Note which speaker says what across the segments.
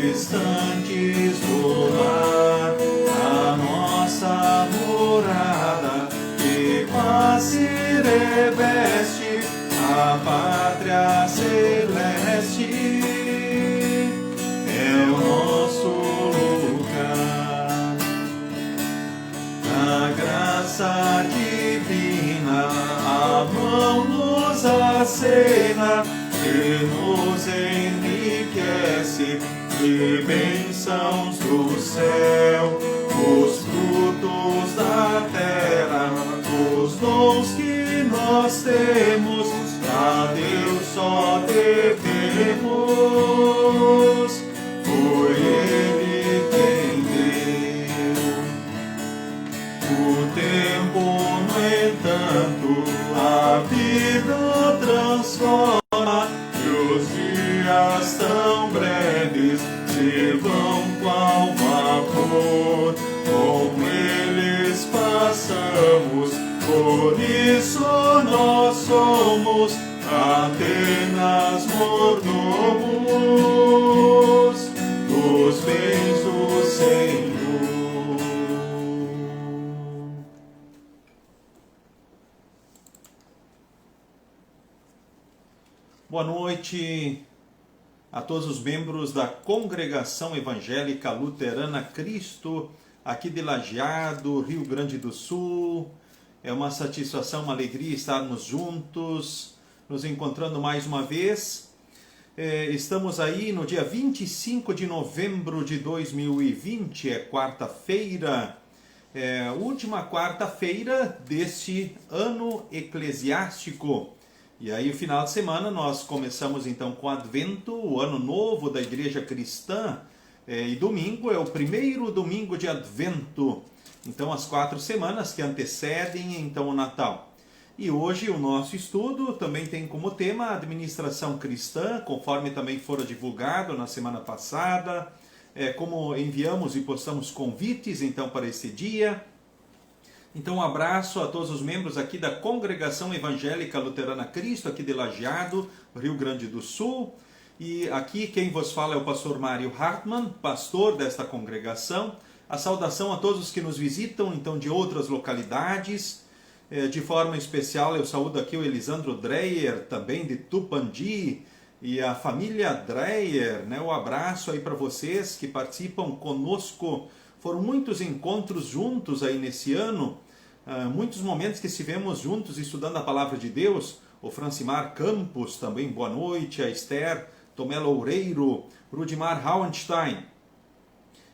Speaker 1: distantes do lar, a nossa morada, que paz se reveste, a pátria celeste é o nosso lugar. A graça divina, a mão nos acena, que nos enriquece de bênçãos do céu, os frutos da terra, os dons que nós temos, a Deus só devemos. Foi Ele quem deu. O tempo, no entanto, a vida transforma, e os dias tão breves se vão qual vapor. Com eles passamos, por isso nós somos apenas mordomos dos bens do Senhor. Boa noite a todos os membros da Congregação Evangélica Luterana Cristo, aqui de Lajeado, Rio Grande do Sul. É uma satisfação, uma alegria estarmos juntos, nos encontrando mais uma vez. Estamos aí no dia 25 de novembro de 2020, é quarta-feira, última quarta-feira deste ano eclesiástico. E aí, o final de semana, nós começamos então com o Advento, o Ano Novo da Igreja Cristã, e domingo é o primeiro domingo de Advento. Então, as 4 semanas que antecedem então o Natal. E hoje o nosso estudo também tem como tema a administração cristã, conforme também fora divulgado na semana passada, como enviamos e postamos convites então para esse dia. Então, um abraço a todos os membros aqui da Congregação Evangélica Luterana Cristo, aqui de Lajeado, Rio Grande do Sul. E aqui quem vos fala é o pastor Mário Hartmann, pastor desta congregação. A saudação a todos os que nos visitam, então, de outras localidades. De forma especial, eu saúdo aqui o Elisandro Dreyer, também de Tupandi, e a família Dreyer, né? Um abraço aí para vocês que participam conosco. Foram muitos encontros juntos aí nesse ano, muitos momentos que estivemos juntos estudando a Palavra de Deus. O Francimar Campos também, boa noite, a Esther Tomé Loureiro, Rudimar Hauenstein.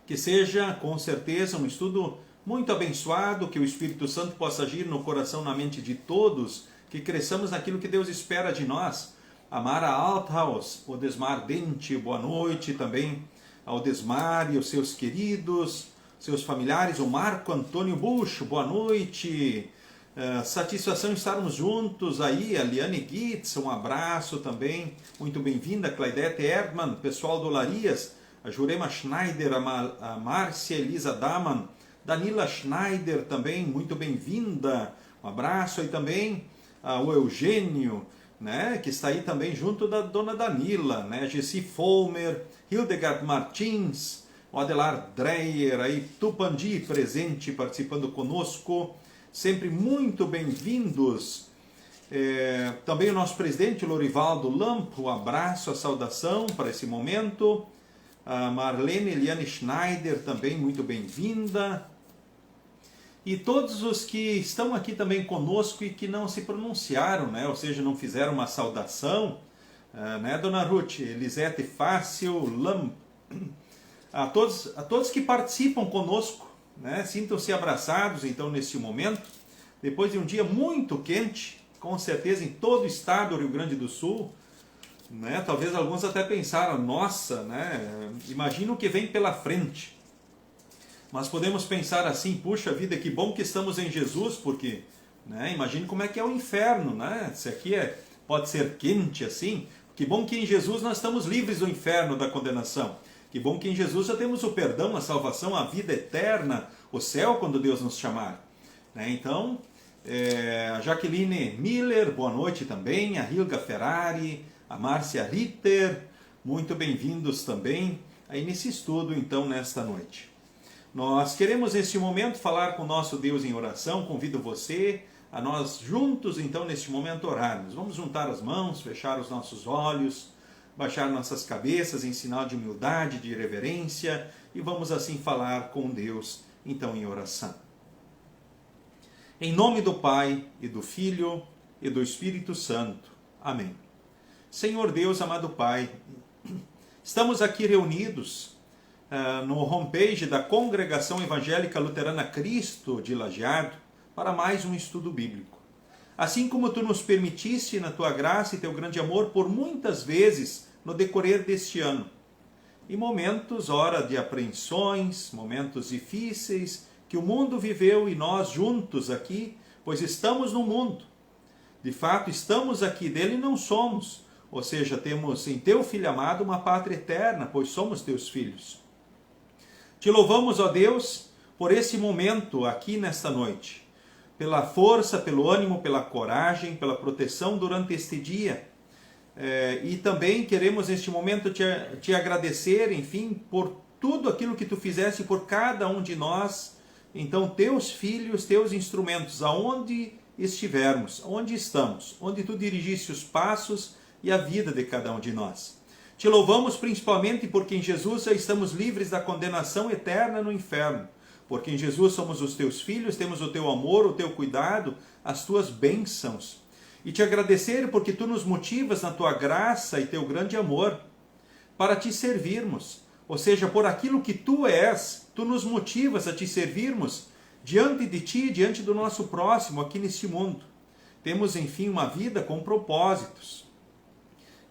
Speaker 1: Que seja, com certeza, um estudo muito abençoado, que o Espírito Santo possa agir no coração, na mente de todos, que cresçamos naquilo que Deus espera de nós. A Mara Althaus, o Desmar Dente, boa noite também ao Desmar e aos seus queridos, seus familiares, o Marco Antônio Bush, boa noite. Satisfação estarmos juntos aí, a Liane Gitz, um abraço também, muito bem-vinda, Claudete Erdmann, pessoal do Larias, a Jurema Schneider, a Márcia Elisa Daman, Danila Schneider também, muito bem-vinda, um abraço aí também ao Eugênio, né, que está aí também junto da dona Danila, né, Gessi Folmer, Hildegard Martins, o Adelar Dreyer, aí Tupandi presente, participando conosco, sempre muito bem-vindos. Também o nosso presidente Lorivaldo Lampo, um abraço, a saudação para esse momento. A Marlene Eliane Schneider também, muito bem-vinda. E todos os que estão aqui também conosco e que não se pronunciaram, né? Ou seja, não fizeram uma saudação, né, Dona Ruth, Elisete Fácil, Lampo. A todos que participam conosco, né? Sintam-se abraçados então nesse momento, depois de um dia muito quente, com certeza em todo o estado do Rio Grande do Sul, né? Talvez alguns até pensaram, nossa, né? Imagina o que vem pela frente. Mas podemos pensar assim, puxa vida, que bom que estamos em Jesus, porque, né, imagine como é que é o inferno, né? Se aqui pode ser quente assim, que bom que em Jesus nós estamos livres do inferno, da condenação. Que bom que em Jesus já temos o perdão, a salvação, a vida eterna, o céu quando Deus nos chamar. Né? Então, a Jaqueline Miller, boa noite também, a Hilga Ferrari, a Márcia Ritter, muito bem-vindos também. aí nesse estudo, então, nesta noite. Nós queremos, neste momento, falar com o nosso Deus em oração. Convido você a nós juntos, então, neste momento, orarmos. Vamos juntar as mãos, fechar os nossos olhos, baixar nossas cabeças em sinal de humildade, de reverência, e vamos assim falar com Deus, então, em oração. Em nome do Pai, e do Filho, e do Espírito Santo. Amém. Senhor Deus, amado Pai, estamos aqui reunidos no homepage da Congregação Evangélica Luterana Cristo de Lajeado para mais um estudo bíblico. Assim como Tu nos permitiste, na Tua graça e Teu grande amor, por muitas vezes no decorrer deste ano, em momentos, ora, de apreensões, momentos difíceis, que o mundo viveu e nós juntos aqui, pois estamos no mundo. De fato, estamos aqui, dele não somos. Ou seja, temos em Teu Filho amado uma pátria eterna, pois somos Teus filhos. Te louvamos, ó Deus, por esse momento aqui nesta noite, pela força, pelo ânimo, pela coragem, pela proteção durante este dia. E também queremos neste momento te agradecer, enfim, por tudo aquilo que Tu fizeste por cada um de nós. Então, Teus filhos, Teus instrumentos, aonde estivermos, onde estamos, onde Tu dirigiste os passos e a vida de cada um de nós. Te louvamos principalmente porque em Jesus já estamos livres da condenação eterna no inferno. Porque em Jesus somos os Teus filhos, temos o Teu amor, o Teu cuidado, as Tuas bênçãos. E te agradecer porque Tu nos motivas na Tua graça e Teu grande amor para Te servirmos. Ou seja, por aquilo que Tu és, Tu nos motivas a Te servirmos diante de Ti, diante do nosso próximo aqui neste mundo. Temos, enfim, uma vida com propósitos.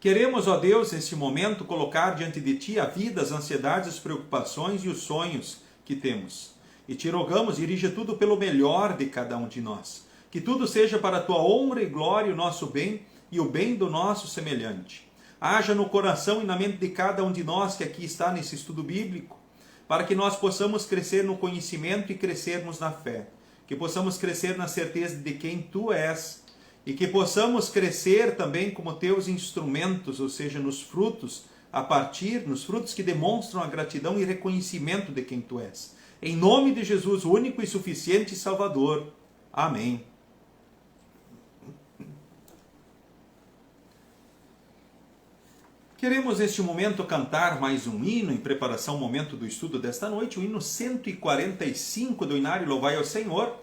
Speaker 1: Queremos, ó Deus, neste momento, colocar diante de Ti a vida, as ansiedades, as preocupações e os sonhos que temos. E Te rogamos, dirija tudo pelo melhor de cada um de nós. Que tudo seja para a Tua honra e glória, o nosso bem e o bem do nosso semelhante. Haja no coração e na mente de cada um de nós que aqui está nesse estudo bíblico, para que nós possamos crescer no conhecimento e crescermos na fé. Que possamos crescer na certeza de quem Tu és. E que possamos crescer também como Teus instrumentos, ou seja, nos frutos, nos frutos que demonstram a gratidão e reconhecimento de quem Tu és. Em nome de Jesus, o único e suficiente Salvador. Amém. Queremos neste momento cantar mais um hino em preparação ao momento do estudo desta noite, o hino 145 do Inário Louvai ao Senhor,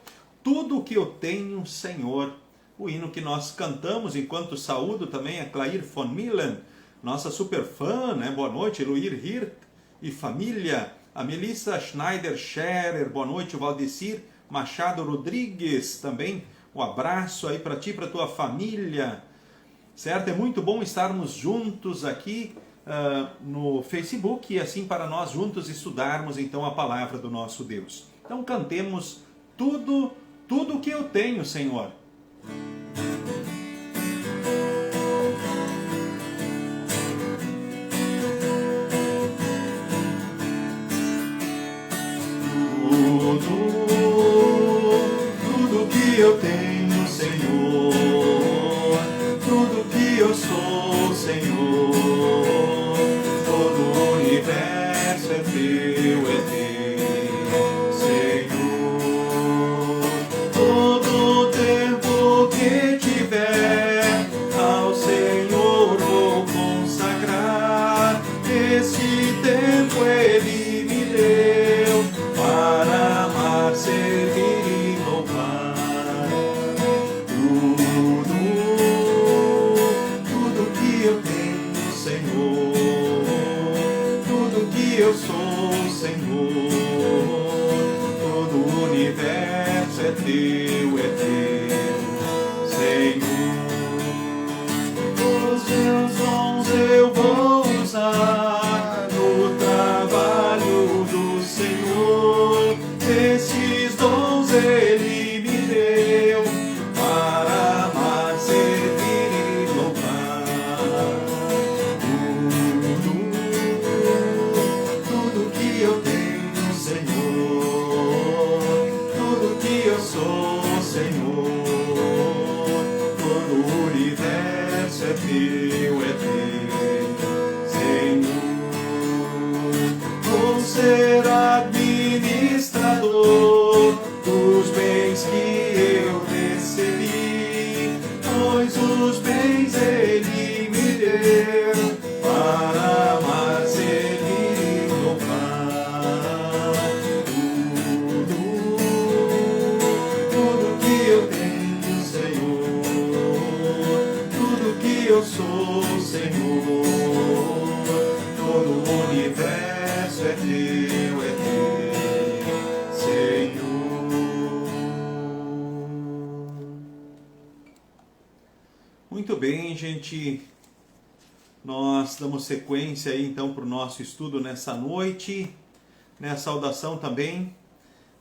Speaker 1: Tudo o que eu tenho, Senhor. O hino que nós cantamos enquanto saúdo também a Clair von Millen, nossa super fã, né? Boa noite, Luir Hirt e família, a Melissa Schneider-Scherer, boa noite, o Valdecir Machado Rodrigues também, um abraço aí para ti, para tua família. Certo? É muito bom estarmos juntos aqui no Facebook e assim para nós juntos estudarmos então a palavra do nosso Deus. Então cantemos tudo o que eu tenho, Senhor. Tudo que eu tenho, Senhor. Eu sou, Senhor, todo o universo é Teu, Senhor. Todo o tempo que tiver, ao Senhor vou consagrar. Esse tempo Ele me deu para amar, servir e louvar. Eu sou, Senhor, todo o universo é Teu, Senhor. Os meus dons eu vou usar no trabalho do Senhor. Esses dons Ele me deu para amar, servir e louvar. Tudo que eu tenho, Senhor, tudo que eu sou, Senhor. gente, nós damos sequência aí então para o nosso estudo nessa noite, né? Saudação também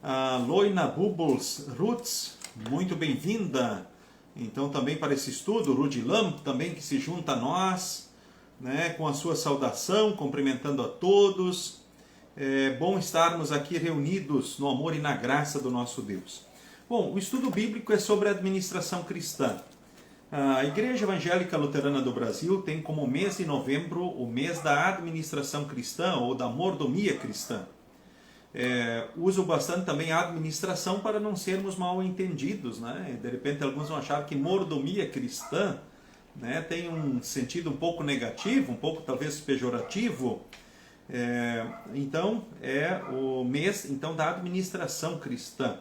Speaker 1: a Loina Bubbles Roots, muito bem-vinda, então também para esse estudo, Rudilam também que se junta a nós, né? Com a sua saudação, cumprimentando a todos. É bom estarmos aqui reunidos no amor e na graça do nosso Deus. Bom, o estudo bíblico é sobre a administração cristã. A Igreja Evangélica Luterana do Brasil tem como mês de novembro o mês da administração cristã ou da mordomia cristã. Uso bastante também a administração para não sermos mal entendidos, né? De repente alguns vão achar que mordomia cristã, né, tem um sentido um pouco negativo, um pouco talvez pejorativo. Então é o mês então da administração cristã.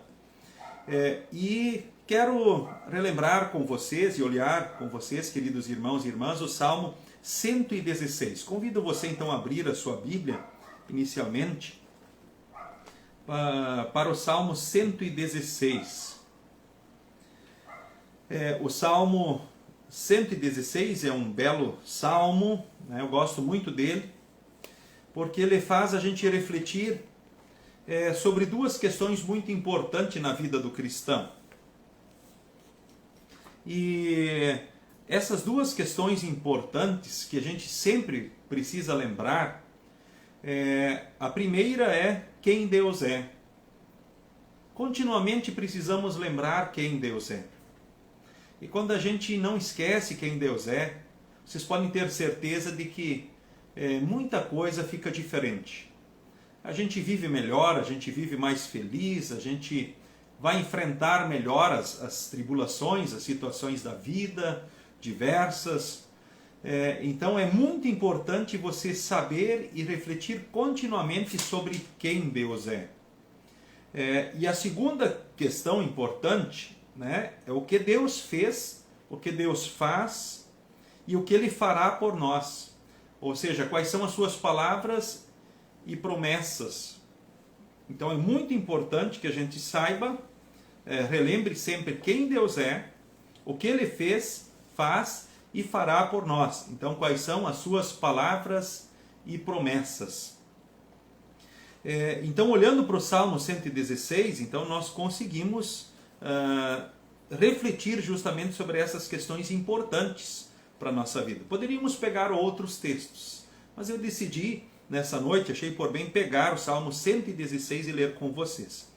Speaker 1: E quero relembrar com vocês e olhar com vocês, queridos irmãos e irmãs, o Salmo 116. Convido você então a abrir a sua Bíblia, inicialmente, para o Salmo 116. O Salmo 116 é um belo salmo, né? Eu gosto muito dele, porque ele faz a gente refletir sobre duas questões muito importantes na vida do cristão. E essas duas questões importantes que a gente sempre precisa lembrar, a primeira é quem Deus é. Continuamente precisamos lembrar quem Deus é. E quando a gente não esquece quem Deus é, vocês podem ter certeza de que muita coisa fica diferente. A gente vive melhor, a gente vive mais feliz, a gente vai enfrentar melhor as tribulações, as situações da vida, diversas. Então é muito importante você saber e refletir continuamente sobre quem Deus é. E a segunda questão importante, né, é o que Deus fez, o que Deus faz e o que Ele fará por nós. Ou seja, quais são as suas palavras e promessas. Então é muito importante que a gente saiba, relembre sempre quem Deus é, o que Ele fez, faz e fará por nós. Então quais são as suas palavras e promessas. Então olhando para o Salmo 116, então nós conseguimos refletir justamente sobre essas questões importantes para a nossa vida. Poderíamos pegar outros textos, mas eu decidi nessa noite, achei por bem pegar o Salmo 116 e ler com vocês.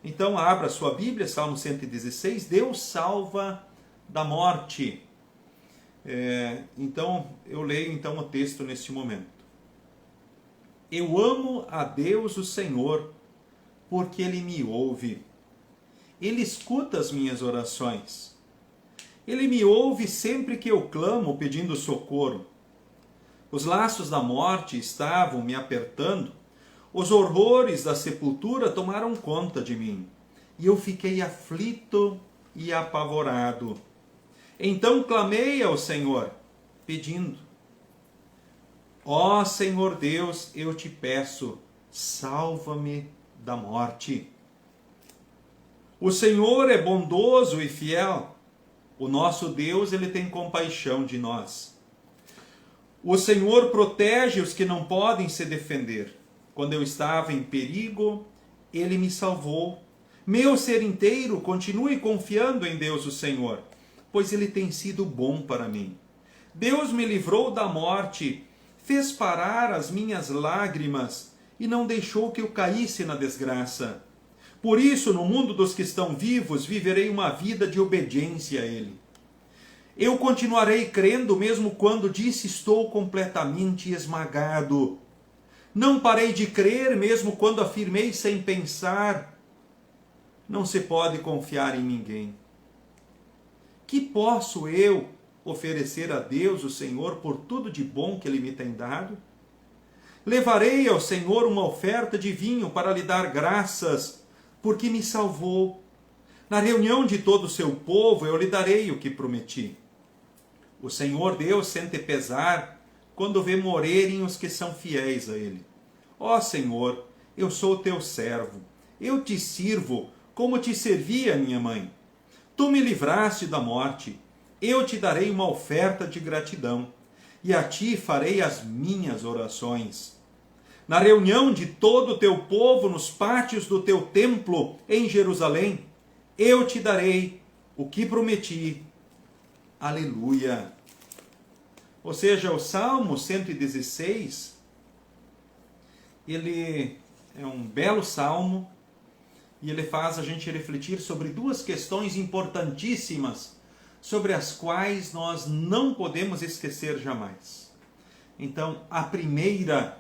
Speaker 1: Então abra sua Bíblia, Salmo 116, Deus salva da morte. Então eu leio então o texto neste momento. Eu amo a Deus o Senhor, porque Ele me ouve. Ele escuta as minhas orações. Ele me ouve sempre que eu clamo pedindo socorro. Os laços da morte estavam me apertando, os horrores da sepultura tomaram conta de mim, e eu fiquei aflito e apavorado. Então clamei ao Senhor, pedindo: ó Senhor Deus, eu te peço, salva-me da morte. O Senhor é bondoso e fiel. O nosso Deus, Ele tem compaixão de nós. O Senhor protege os que não podem se defender. Quando eu estava em perigo, Ele me salvou. Meu ser inteiro continue confiando em Deus o Senhor, pois Ele tem sido bom para mim. Deus me livrou da morte, fez parar as minhas lágrimas e não deixou que eu caísse na desgraça. Por isso, no mundo dos que estão vivos, viverei uma vida de obediência a Ele. Eu continuarei crendo mesmo quando disse estou completamente esmagado. Não parei de crer mesmo quando afirmei sem pensar: não se pode confiar em ninguém. Que posso eu oferecer a Deus, o Senhor, por tudo de bom que Ele me tem dado? Levarei ao Senhor uma oferta de vinho para lhe dar graças, porque me salvou. Na reunião de todo o seu povo eu lhe darei o que prometi. O Senhor Deus sente pesar quando vê morrerem os que são fiéis a Ele. Ó Senhor, eu sou teu servo, eu te sirvo como te servia minha mãe. Tu me livraste da morte, eu te darei uma oferta de gratidão, e a ti farei as minhas orações. Na reunião de todo o teu povo, nos pátios do teu templo em Jerusalém, eu te darei o que prometi. Aleluia! Ou seja, o Salmo 116, ele é um belo salmo, e ele faz a gente refletir sobre duas questões importantíssimas, sobre as quais nós não podemos esquecer jamais. Então, a primeira,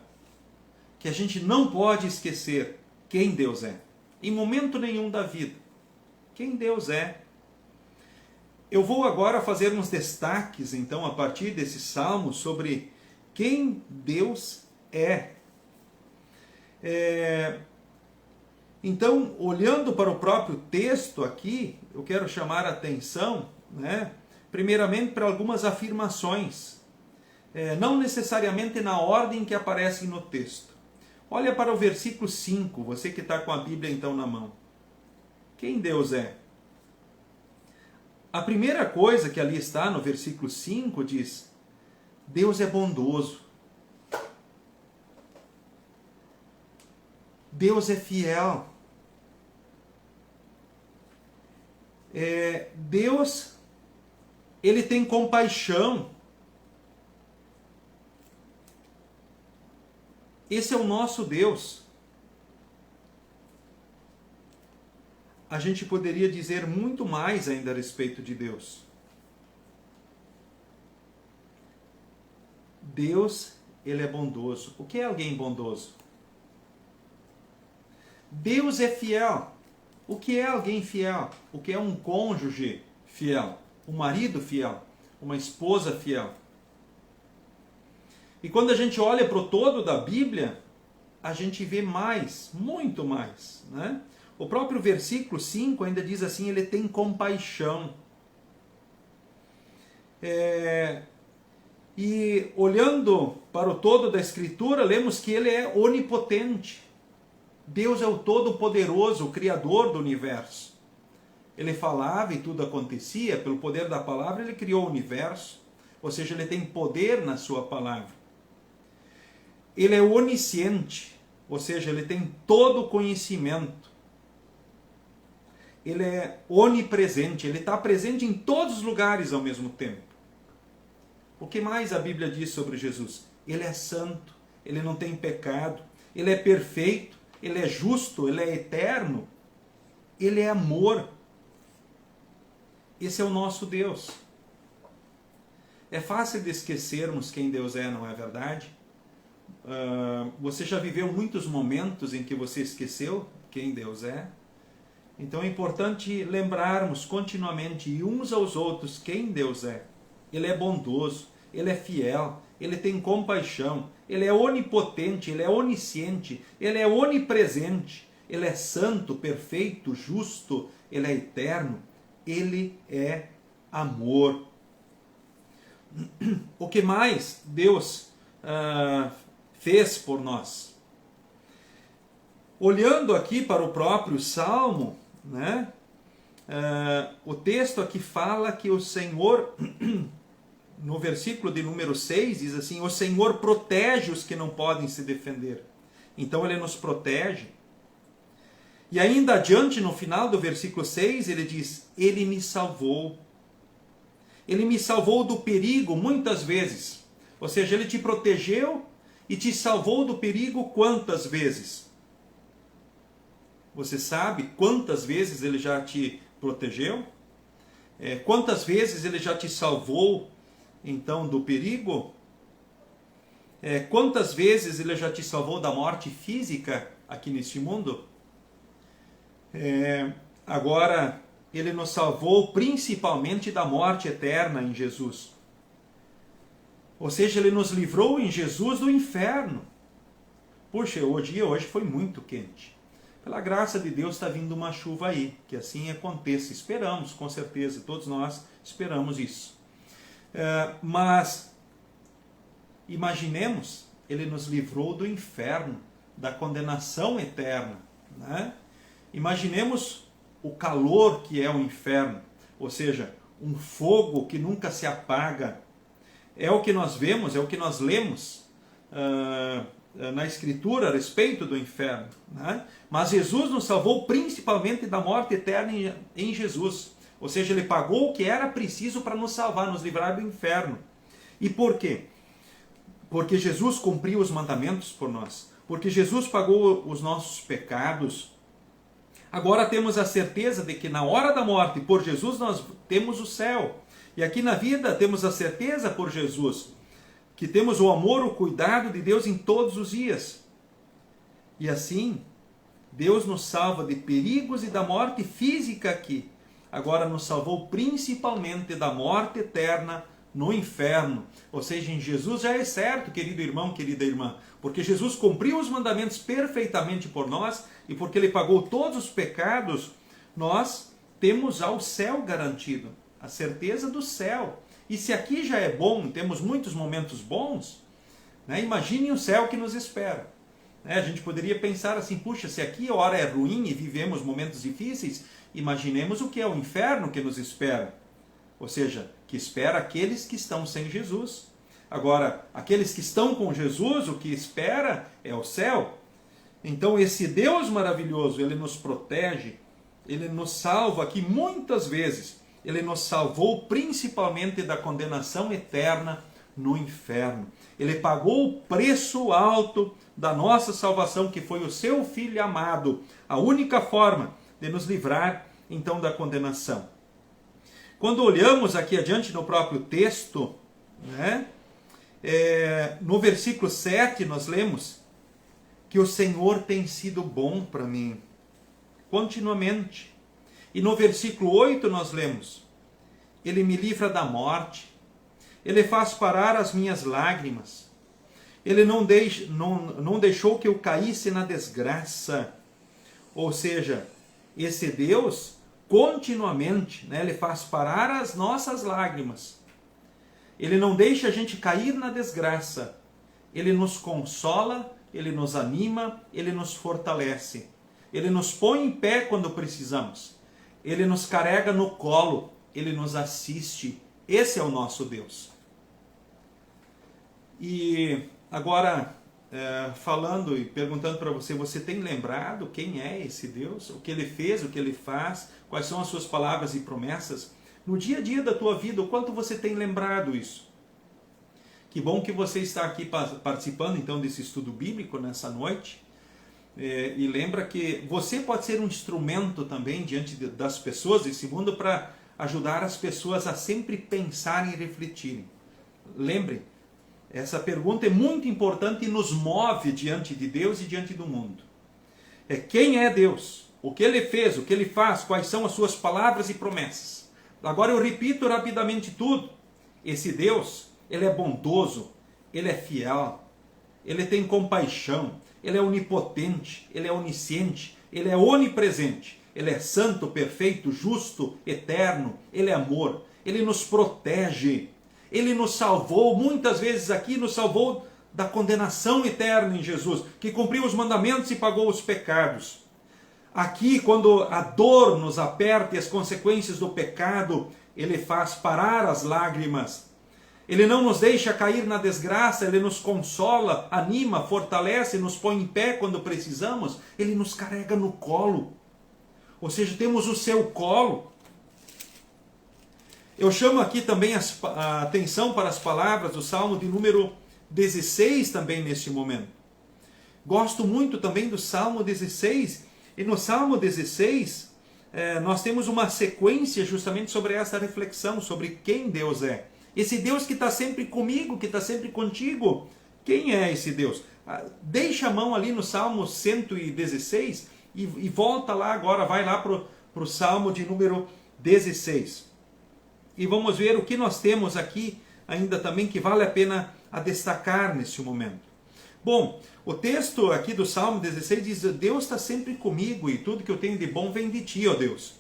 Speaker 1: que a gente não pode esquecer quem Deus é, em momento nenhum da vida. Quem Deus é. Eu vou agora fazer uns destaques, então, a partir desse salmo, sobre quem Deus é. Então, olhando para o próprio texto aqui, eu quero chamar a atenção, primeiramente para algumas afirmações, não necessariamente na ordem que aparecem no texto. Olha para o versículo 5, você que está com a Bíblia então na mão. Quem Deus é? A primeira coisa que ali está no versículo 5 diz: Deus é bondoso. Deus é fiel. Deus, ele tem compaixão. Esse é o nosso Deus. A gente poderia dizer muito mais ainda a respeito de Deus. Deus, ele é bondoso. O que é alguém bondoso? Deus é fiel. O que é alguém fiel? O que é um cônjuge fiel? Um marido fiel? Uma esposa fiel? E quando a gente olha para o todo da Bíblia, a gente vê mais, muito mais, O próprio versículo 5 ainda diz assim, ele tem compaixão. E olhando para o todo da Escritura, lemos que ele é onipotente. Deus é o Todo-Poderoso, o Criador do universo. Ele falava e tudo acontecia, pelo poder da palavra ele criou o universo, ou seja, ele tem poder na sua palavra. Ele é onisciente, ou seja, ele tem todo o conhecimento. Ele é onipresente, ele está presente em todos os lugares ao mesmo tempo. O que mais a Bíblia diz sobre Jesus? Ele é santo, ele não tem pecado, ele é perfeito, ele é justo, ele é eterno, ele é amor. Esse é o nosso Deus. É fácil de esquecermos quem Deus é, não é verdade? Você já viveu muitos momentos em que você esqueceu quem Deus é? Então é importante lembrarmos continuamente uns aos outros quem Deus é. Ele é bondoso, ele é fiel, ele tem compaixão, ele é onipotente, ele é onisciente, ele é onipresente, ele é santo, perfeito, justo, ele é eterno, ele é amor. O que mais Deus fez por nós? Olhando aqui para o próprio Salmo, o texto aqui fala que o Senhor, no versículo de número 6, diz assim, o Senhor protege os que não podem se defender. Então ele nos protege. E ainda adiante, no final do versículo 6, ele diz, ele me salvou. Ele me salvou do perigo muitas vezes. Ou seja, ele te protegeu e te salvou do perigo quantas vezes? Você sabe quantas vezes ele já te protegeu? Quantas vezes ele já te salvou, então, do perigo? Quantas vezes ele já te salvou da morte física aqui neste mundo? Agora, ele nos salvou principalmente da morte eterna em Jesus. Ou seja, ele nos livrou em Jesus do inferno. Puxa, o dia hoje foi muito quente. Pela graça de Deus está vindo uma chuva aí, que assim aconteça. Esperamos, com certeza, todos nós esperamos isso. Mas, imaginemos, ele nos livrou do inferno, da condenação eterna. Imaginemos o calor que é o inferno, ou seja, um fogo que nunca se apaga. É o que nós vemos, é o que nós lemos na Escritura a respeito do inferno, né? Mas Jesus nos salvou principalmente da morte eterna em Jesus. Ou seja, ele pagou o que era preciso para nos salvar, nos livrar do inferno. E por quê? Porque Jesus cumpriu os mandamentos por nós. Porque Jesus pagou os nossos pecados. Agora temos a certeza de que na hora da morte, por Jesus, nós temos o céu. E aqui na vida temos a certeza por Jesus, que temos o amor, o cuidado de Deus em todos os dias. E assim, Deus nos salva de perigos e da morte física aqui. Agora nos salvou principalmente da morte eterna no inferno. Ou seja, em Jesus já é certo, querido irmão, querida irmã, porque Jesus cumpriu os mandamentos perfeitamente por nós e porque ele pagou todos os pecados, nós temos ao céu garantido, a certeza do céu. E se aqui já é bom, temos muitos momentos bons, né? Imagine o céu que nos espera. A gente poderia pensar assim, puxa, se aqui a hora é ruim e vivemos momentos difíceis, imaginemos o que é o inferno que nos espera. Ou seja, que espera aqueles que estão sem Jesus. Agora, aqueles que estão com Jesus, o que espera é o céu. Então esse Deus maravilhoso, ele nos protege, ele nos salva aqui muitas vezes. Ele nos salvou principalmente da condenação eterna no inferno. Ele pagou o preço alto da nossa salvação, que foi o seu Filho amado, a única forma de nos livrar então da condenação. Quando olhamos aqui adiante no próprio texto, né, no versículo 7 nós lemos que o Senhor tem sido bom para mim, continuamente. E no versículo 8 nós lemos, Ele me livra da morte, Ele faz parar as minhas lágrimas, Ele não deixou que eu caísse na desgraça. Ou seja, esse Deus continuamente, né, Ele faz parar as nossas lágrimas. Ele não deixa a gente cair na desgraça. Ele nos consola, Ele nos anima, Ele nos fortalece. Ele nos põe em pé quando precisamos. Ele nos carrega no colo, Ele nos assiste. Esse é o nosso Deus. E agora, falando e perguntando para você, você tem lembrado quem é esse Deus? O que Ele fez, o que Ele faz? Quais são as suas palavras e promessas? No dia a dia da tua vida, o quanto você tem lembrado isso? Que bom que você está aqui participando então desse estudo bíblico nessa noite. E lembra que você pode ser um instrumento também diante das pessoas desse mundo para ajudar as pessoas a sempre pensarem e refletirem. Lembre, essa pergunta é muito importante e nos move diante de Deus e diante do mundo. Quem é Deus? O que Ele fez? O que Ele faz? Quais são as suas palavras e promessas? Agora eu repito rapidamente tudo. Esse Deus, Ele é bondoso, Ele é fiel, Ele tem compaixão, Ele é onipotente, Ele é onisciente, Ele é onipresente, Ele é santo, perfeito, justo, eterno, Ele é amor, Ele nos protege, Ele nos salvou, muitas vezes aqui nos salvou da condenação eterna em Jesus, que cumpriu os mandamentos e pagou os pecados. Aqui, quando a dor nos aperta e as consequências do pecado, Ele faz parar as lágrimas. Ele não nos deixa cair na desgraça, Ele nos consola, anima, fortalece, nos põe em pé quando precisamos, Ele nos carrega no colo. Ou seja, temos o seu colo. Eu chamo aqui também a atenção para as palavras do Salmo de número 16 também neste momento. Gosto muito também do Salmo 16, e no Salmo 16 nós temos uma sequência justamente sobre essa reflexão, sobre quem Deus é. Esse Deus que está sempre comigo, que está sempre contigo. Quem é esse Deus? Deixa a mão ali no Salmo 116 e volta lá agora, vai lá para o Salmo de número 16. E vamos ver o que nós temos aqui ainda também que vale a pena a destacar nesse momento. Bom, o texto aqui do Salmo 16 diz: Deus está sempre comigo e tudo que eu tenho de bom vem de ti, ó Deus.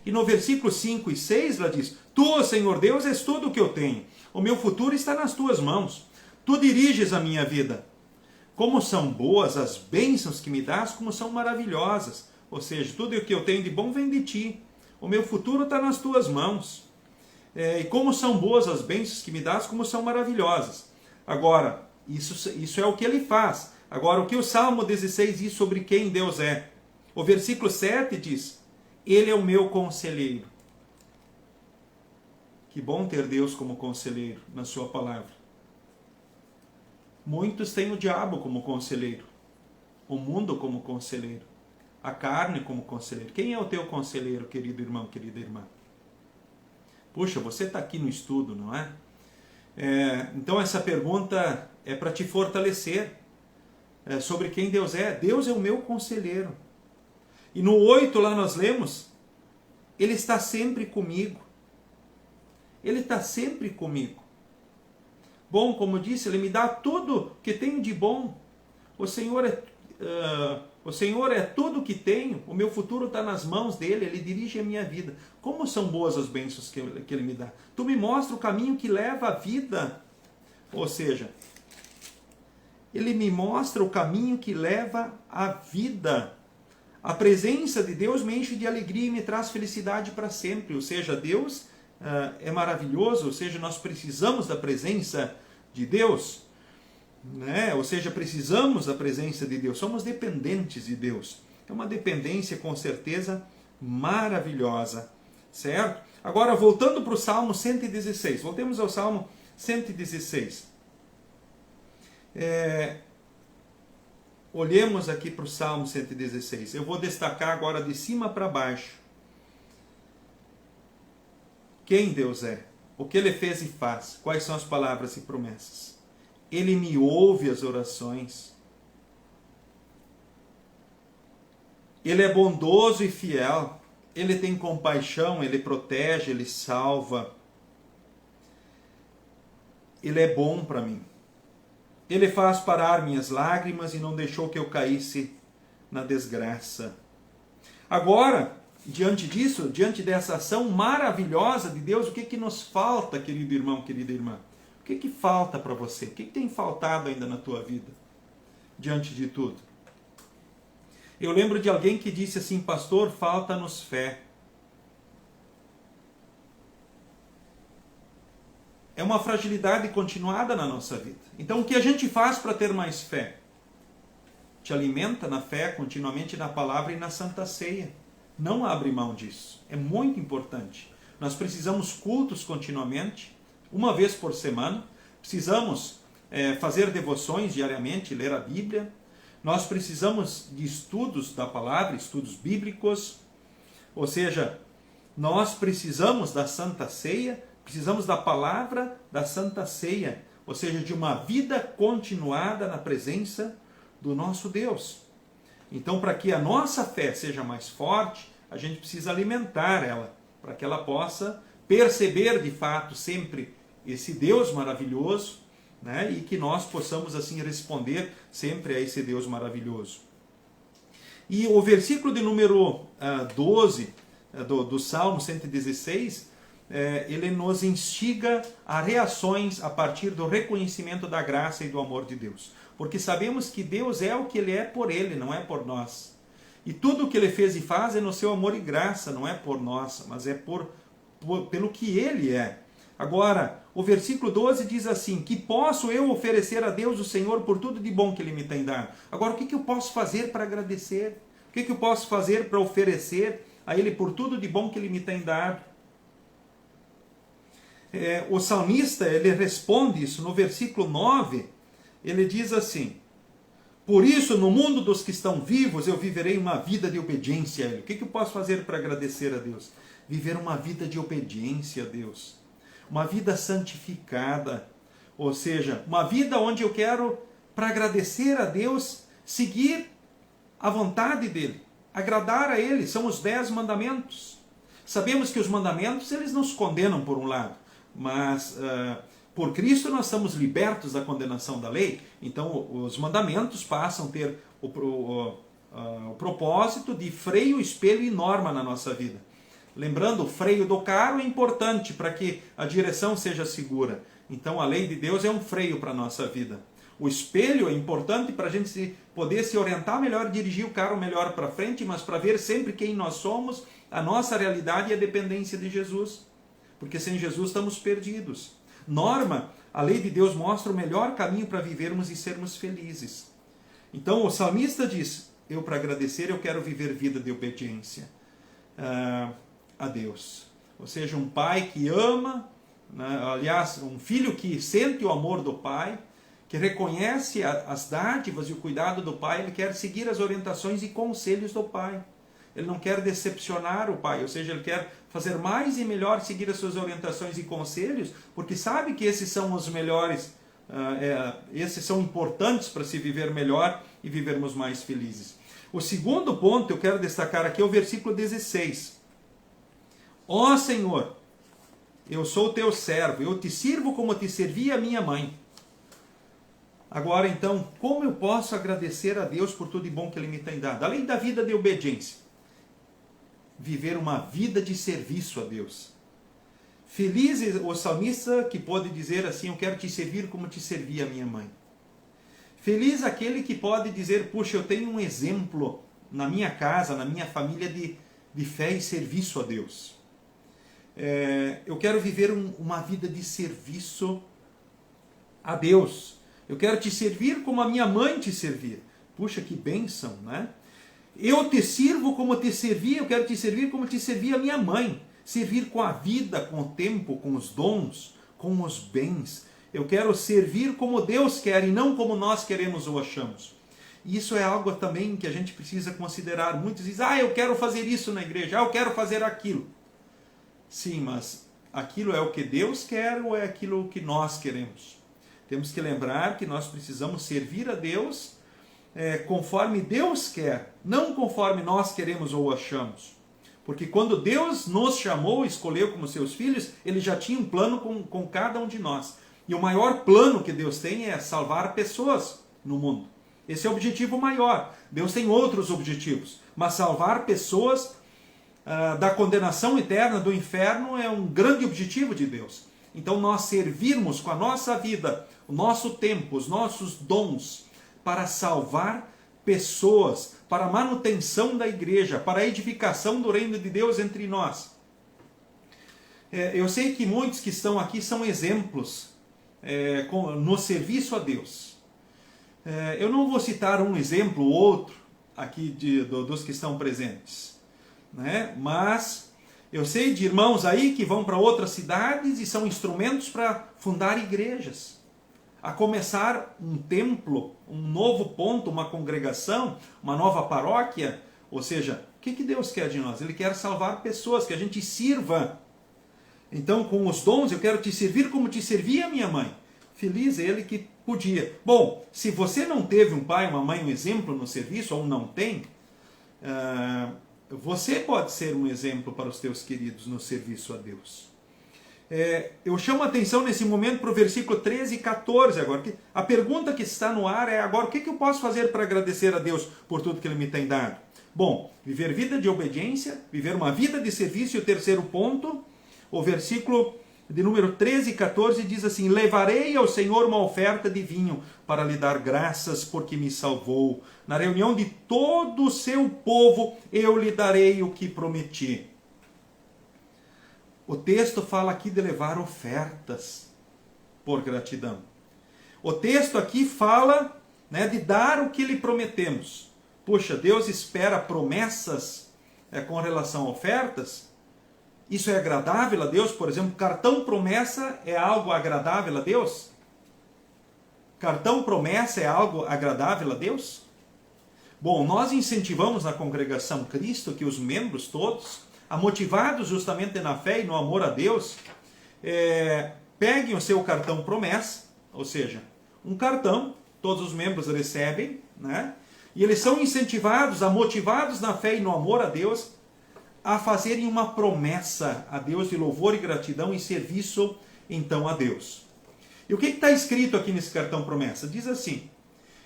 Speaker 1: E no versículo 5 e 6 ela diz: Tu, Senhor Deus, és tudo o que eu tenho. O meu futuro está nas tuas mãos. Tu diriges a minha vida. Como são boas as bênçãos que me dás, como são maravilhosas. Ou seja, tudo o que eu tenho de bom vem de ti. O meu futuro está nas tuas mãos. e como são boas as bênçãos que me dás, como são maravilhosas. Agora, isso é o que ele faz. Agora, o que o Salmo 16 diz sobre quem Deus é? O versículo 7 diz: Ele é o meu conselheiro. Que bom ter Deus como conselheiro na sua palavra. Muitos têm o diabo como conselheiro, o mundo como conselheiro, a carne como conselheiro. Quem é o teu conselheiro, querido irmão, querida irmã? Puxa, você está aqui no estudo, não é? Então essa pergunta é para te fortalecer sobre quem Deus é. Deus é o meu conselheiro. E no 8 lá nós lemos: Ele está sempre comigo. Ele está sempre comigo. Bom, como disse, Ele me dá tudo que tenho de bom. O Senhor é tudo que tenho. O meu futuro está nas mãos dEle. Ele dirige a minha vida. Como são boas as bênçãos que Ele me dá. Tu me mostra o caminho que leva à vida. Ou seja, Ele me mostra o caminho que leva à vida. A presença de Deus me enche de alegria e me traz felicidade para sempre. Ou seja, Deus é maravilhoso, ou seja, nós precisamos da presença de Deus, né? Ou seja, precisamos da presença de Deus, somos dependentes de Deus. É uma dependência com certeza maravilhosa, certo? Agora, voltando para o Salmo 116, voltemos ao Salmo 116. Olhemos aqui para o Salmo 116, eu vou destacar agora de cima para baixo quem Deus é, o que Ele fez e faz, quais são as palavras e promessas. Ele me ouve as orações. Ele é bondoso e fiel. Ele tem compaixão, Ele protege, Ele salva. Ele é bom para mim. Ele faz parar minhas lágrimas e não deixou que eu caísse na desgraça. Agora, diante disso, diante dessa ação maravilhosa de Deus, o que nos falta, querido irmão, querida irmã? O que falta para você? O que tem faltado ainda na tua vida, diante de tudo? Eu lembro de alguém que disse assim: pastor, falta-nos fé. É uma fragilidade continuada na nossa vida. Então, o que a gente faz para ter mais fé? Te alimenta na fé continuamente na palavra e na Santa Ceia. Não abre mão disso. É muito importante. Nós precisamos cultos continuamente, uma vez por semana. Precisamos fazer devoções diariamente, ler a Bíblia. Nós precisamos de estudos da palavra, estudos bíblicos. Ou seja, nós precisamos da Santa Ceia, precisamos da palavra da Santa Ceia. Ou seja, de uma vida continuada na presença do nosso Deus. Então, para que a nossa fé seja mais forte, a gente precisa alimentar ela, para que ela possa perceber de fato sempre esse Deus maravilhoso, né? E que nós possamos assim responder sempre a esse Deus maravilhoso. E o versículo de número 12 do Salmo 116, ele nos instiga a reações a partir do reconhecimento da graça e do amor de Deus. Porque sabemos que Deus é o que Ele é por Ele, não é por nós. E tudo o que Ele fez e faz é no seu amor e graça, não é por nós, mas é pelo que Ele é. Agora, o versículo 12 diz assim: que posso eu oferecer a Deus o Senhor por tudo de bom que Ele me tem dado? Agora, o que eu posso fazer para agradecer? O que eu posso fazer para oferecer a Ele por tudo de bom que Ele me tem dado? O salmista, ele responde isso no versículo 9. Ele diz assim: por isso, no mundo dos que estão vivos, eu viverei uma vida de obediência a Ele. O que eu posso fazer para agradecer a Deus? Viver uma vida de obediência a Deus. Uma vida santificada. Ou seja, uma vida onde eu quero, para agradecer a Deus, seguir a vontade dEle. Agradar a Ele. São os 10 mandamentos. Sabemos que os mandamentos, eles nos condenam por um lado. Mas por Cristo nós estamos libertos da condenação da lei. Então os mandamentos passam a ter o propósito de freio, espelho e norma na nossa vida. Lembrando, o freio do carro é importante para que a direção seja segura. Então a lei de Deus é um freio para a nossa vida. O espelho é importante para a gente poder se orientar melhor, dirigir o carro melhor para frente, mas para ver sempre quem nós somos, a nossa realidade e a dependência de Jesus. porque sem Jesus estamos perdidos. Norma, a lei de Deus mostra o melhor caminho para vivermos e sermos felizes. Então o salmista diz, eu para agradecer eu quero viver vida de obediência a Deus. Ou seja, um pai que ama, né? Aliás, um filho que sente o amor do pai, que reconhece as dádivas e o cuidado do pai, ele quer seguir as orientações e conselhos do pai. Ele não quer decepcionar o pai, ou seja, ele quer fazer mais e melhor, seguir as suas orientações e conselhos, porque sabe que esses são os melhores, esses são importantes para se viver melhor e vivermos mais felizes. O segundo ponto que eu quero destacar aqui é o versículo 16. Ó Senhor, eu sou teu servo, eu te sirvo como te servia a minha mãe. Agora então, como eu posso agradecer a Deus por tudo de bom que Ele me tem dado? Além da vida de obediência, viver uma vida de serviço a Deus. Feliz o salmista que pode dizer assim, eu quero te servir como te servia a minha mãe. Feliz aquele que pode dizer, puxa, eu tenho um exemplo na minha casa, na minha família de fé e serviço a Deus. Eu quero viver uma vida de serviço a Deus. Eu quero te servir como a minha mãe te servia. Puxa, que bênção, né? Eu te sirvo como te servia, eu quero te servir como te servia a minha mãe. Servir com a vida, com o tempo, com os dons, com os bens. Eu quero servir como Deus quer e não como nós queremos ou achamos. E isso é algo também que a gente precisa considerar. Muitos dizem, eu quero fazer isso na igreja, eu quero fazer aquilo. Sim, mas aquilo é o que Deus quer ou é aquilo que nós queremos? Temos que lembrar que nós precisamos servir a Deus conforme Deus quer, não conforme nós queremos ou achamos. Porque quando Deus nos chamou, escolheu como seus filhos, Ele já tinha um plano com cada um de nós. E o maior plano que Deus tem é salvar pessoas no mundo. Esse é o objetivo maior. Deus tem outros objetivos, mas salvar pessoas da condenação eterna, do inferno, é um grande objetivo de Deus. Então nós servirmos com a nossa vida, o nosso tempo, os nossos dons, para salvar pessoas, para a manutenção da igreja, para a edificação do reino de Deus entre nós. Eu sei que muitos que estão aqui são exemplos no serviço a Deus. Eu não vou citar um exemplo ou outro aqui dos que estão presentes, né? Mas eu sei de irmãos aí que vão para outras cidades e são instrumentos para fundar igrejas, a começar um templo, um novo ponto, uma congregação, uma nova paróquia. Ou seja, o que Deus quer de nós? Ele quer salvar pessoas, que a gente sirva. Então, com os dons, eu quero te servir como te servia a minha mãe. Feliz ele que podia. Bom, se você não teve um pai, uma mãe, um exemplo no serviço, ou não tem, você pode ser um exemplo para os teus queridos no serviço a Deus. Eu chamo a atenção nesse momento para o versículo 13 e 14 agora. A pergunta que está no ar é agora, o que eu posso fazer para agradecer a Deus por tudo que Ele me tem dado? Bom, viver vida de obediência, viver uma vida de serviço. E o terceiro ponto, o versículo de número 13 e 14 diz assim, levarei ao Senhor uma oferta de vinho para lhe dar graças porque me salvou. Na reunião de todo o seu povo eu lhe darei o que prometi. O texto fala aqui de levar ofertas por gratidão. O texto aqui fala, né, de dar o que lhe prometemos. Puxa, Deus espera promessas com relação a ofertas? Isso é agradável a Deus? Por exemplo, cartão promessa é algo agradável a Deus? Cartão promessa é algo agradável a Deus? Bom, nós incentivamos na congregação Cristo que os membros todos, motivados justamente na fé e no amor a Deus, peguem o seu cartão promessa, ou seja, um cartão, todos os membros recebem, né? E eles são incentivados, motivados na fé e no amor a Deus, a fazerem uma promessa a Deus de louvor e gratidão e serviço, então, a Deus. E o que está escrito aqui nesse cartão promessa? Diz assim,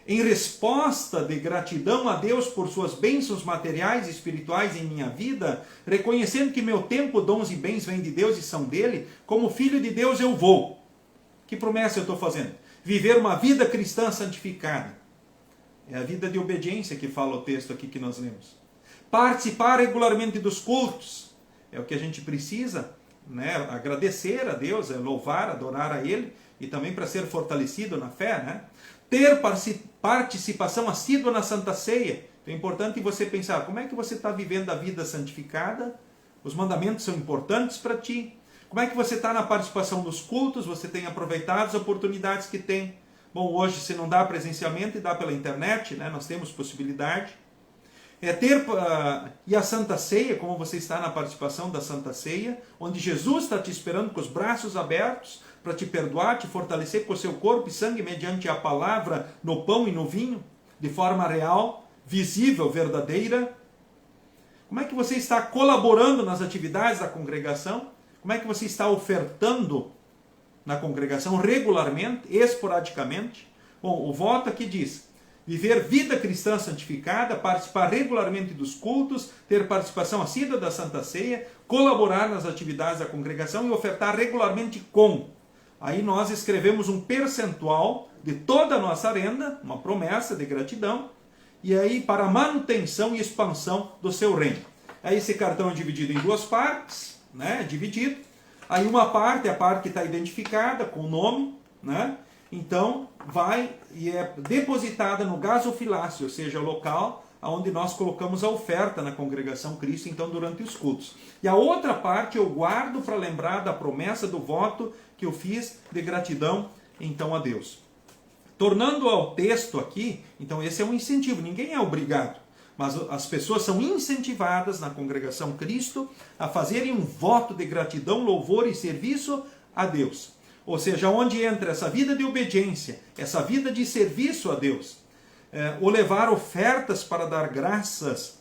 Speaker 1: em resposta de gratidão a Deus por suas bênçãos materiais e espirituais em minha vida, reconhecendo que meu tempo, dons e bens vêm de Deus e são dele, como filho de Deus eu vou. Que promessa eu estou fazendo? Viver uma vida cristã santificada. É a vida de obediência que fala o texto aqui que nós lemos. Participar regularmente dos cultos. É o que a gente precisa, né, agradecer a Deus, louvar, adorar a Ele, e também para ser fortalecido na fé, né? Ter participação assídua na Santa Ceia. Então é importante você pensar, como é que você está vivendo a vida santificada? Os mandamentos são importantes para ti. Como é que você está na participação dos cultos? Você tem aproveitado as oportunidades que tem? Bom, hoje se não dá presencialmente, dá pela internet, né? Nós temos possibilidade. E a Santa Ceia, como você está na participação da Santa Ceia, onde Jesus está te esperando com os braços abertos para te perdoar, te fortalecer com o seu corpo e sangue mediante a palavra no pão e no vinho, de forma real, visível, verdadeira. Como é que você está colaborando nas atividades da congregação? Como é que você está ofertando na congregação regularmente, esporadicamente? Bom, o voto aqui diz: viver vida cristã santificada, participar regularmente dos cultos, ter participação assídua da Santa Ceia, colaborar nas atividades da congregação e ofertar regularmente com. Aí nós escrevemos um percentual de toda a nossa renda, uma promessa de gratidão, e aí para a manutenção e expansão do seu reino. Aí esse cartão é dividido em duas partes, né? Dividido. Aí uma parte é a parte que está identificada com o nome, né? Então vai e é depositada no gasofilácio, ou seja, o local onde nós colocamos a oferta na congregação Cristo, então durante os cultos. E a outra parte eu guardo para lembrar da promessa do voto que eu fiz de gratidão então a Deus. Tornando ao texto aqui, então esse é um incentivo, ninguém é obrigado, mas as pessoas são incentivadas na congregação Cristo a fazerem um voto de gratidão, louvor e serviço a Deus. Ou seja, onde entra essa vida de obediência, essa vida de serviço a Deus, o levar ofertas para dar graças,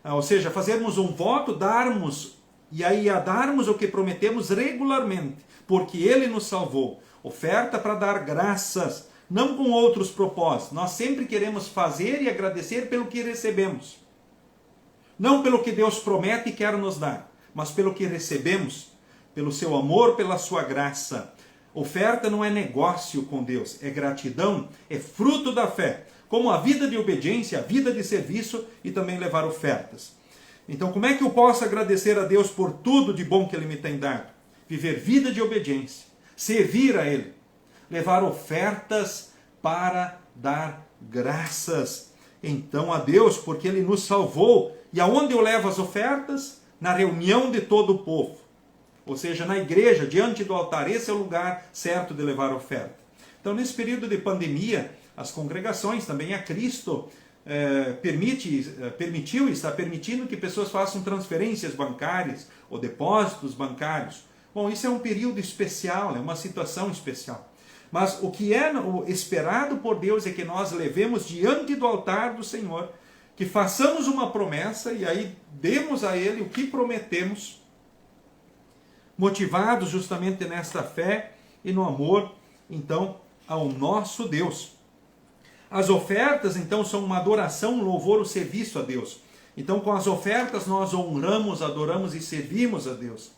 Speaker 1: ou seja, fazermos um voto, darmos, e aí a darmos o que prometemos regularmente, porque Ele nos salvou. Oferta para dar graças, não com outros propósitos. Nós sempre queremos fazer e agradecer pelo que recebemos. Não pelo que Deus promete e quer nos dar, mas pelo que recebemos, pelo seu amor, pela sua graça. Oferta não é negócio com Deus, é gratidão, é fruto da fé. Como a vida de obediência, a vida de serviço e também levar ofertas. Então, como é que eu posso agradecer a Deus por tudo de bom que Ele me tem dado? Viver vida de obediência, servir a Ele, levar ofertas para dar graças. Então a Deus, porque Ele nos salvou. E aonde eu levo as ofertas? Na reunião de todo o povo. Ou seja, na igreja, diante do altar. Esse é o lugar certo de levar oferta. Então, nesse período de pandemia, as congregações, também a Cristo, permitiu e está permitindo que pessoas façam transferências bancárias ou depósitos bancários. Bom, isso é um período especial, é uma situação especial. Mas o que é esperado por Deus é que nós levemos diante do altar do Senhor, que façamos uma promessa e aí demos a Ele o que prometemos, motivados justamente nesta fé e no amor, então, ao nosso Deus. As ofertas, então, são uma adoração, um louvor, o serviço a Deus. Então, com as ofertas, nós honramos, adoramos e servimos a Deus.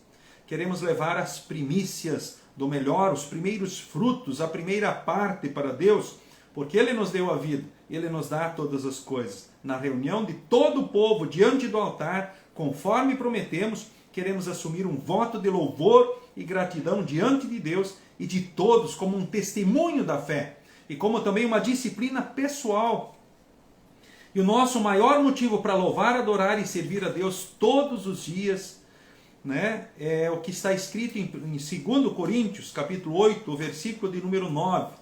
Speaker 1: Queremos levar as primícias do melhor, os primeiros frutos, a primeira parte para Deus, porque Ele nos deu a vida, Ele nos dá todas as coisas. Na reunião de todo o povo, diante do altar, conforme prometemos, queremos assumir um voto de louvor e gratidão diante de Deus e de todos, como um testemunho da fé, e como também uma disciplina pessoal. E o nosso maior motivo para louvar, adorar e servir a Deus todos os dias, né, é o que está escrito em 2 Coríntios, capítulo 8, versículo de número 9.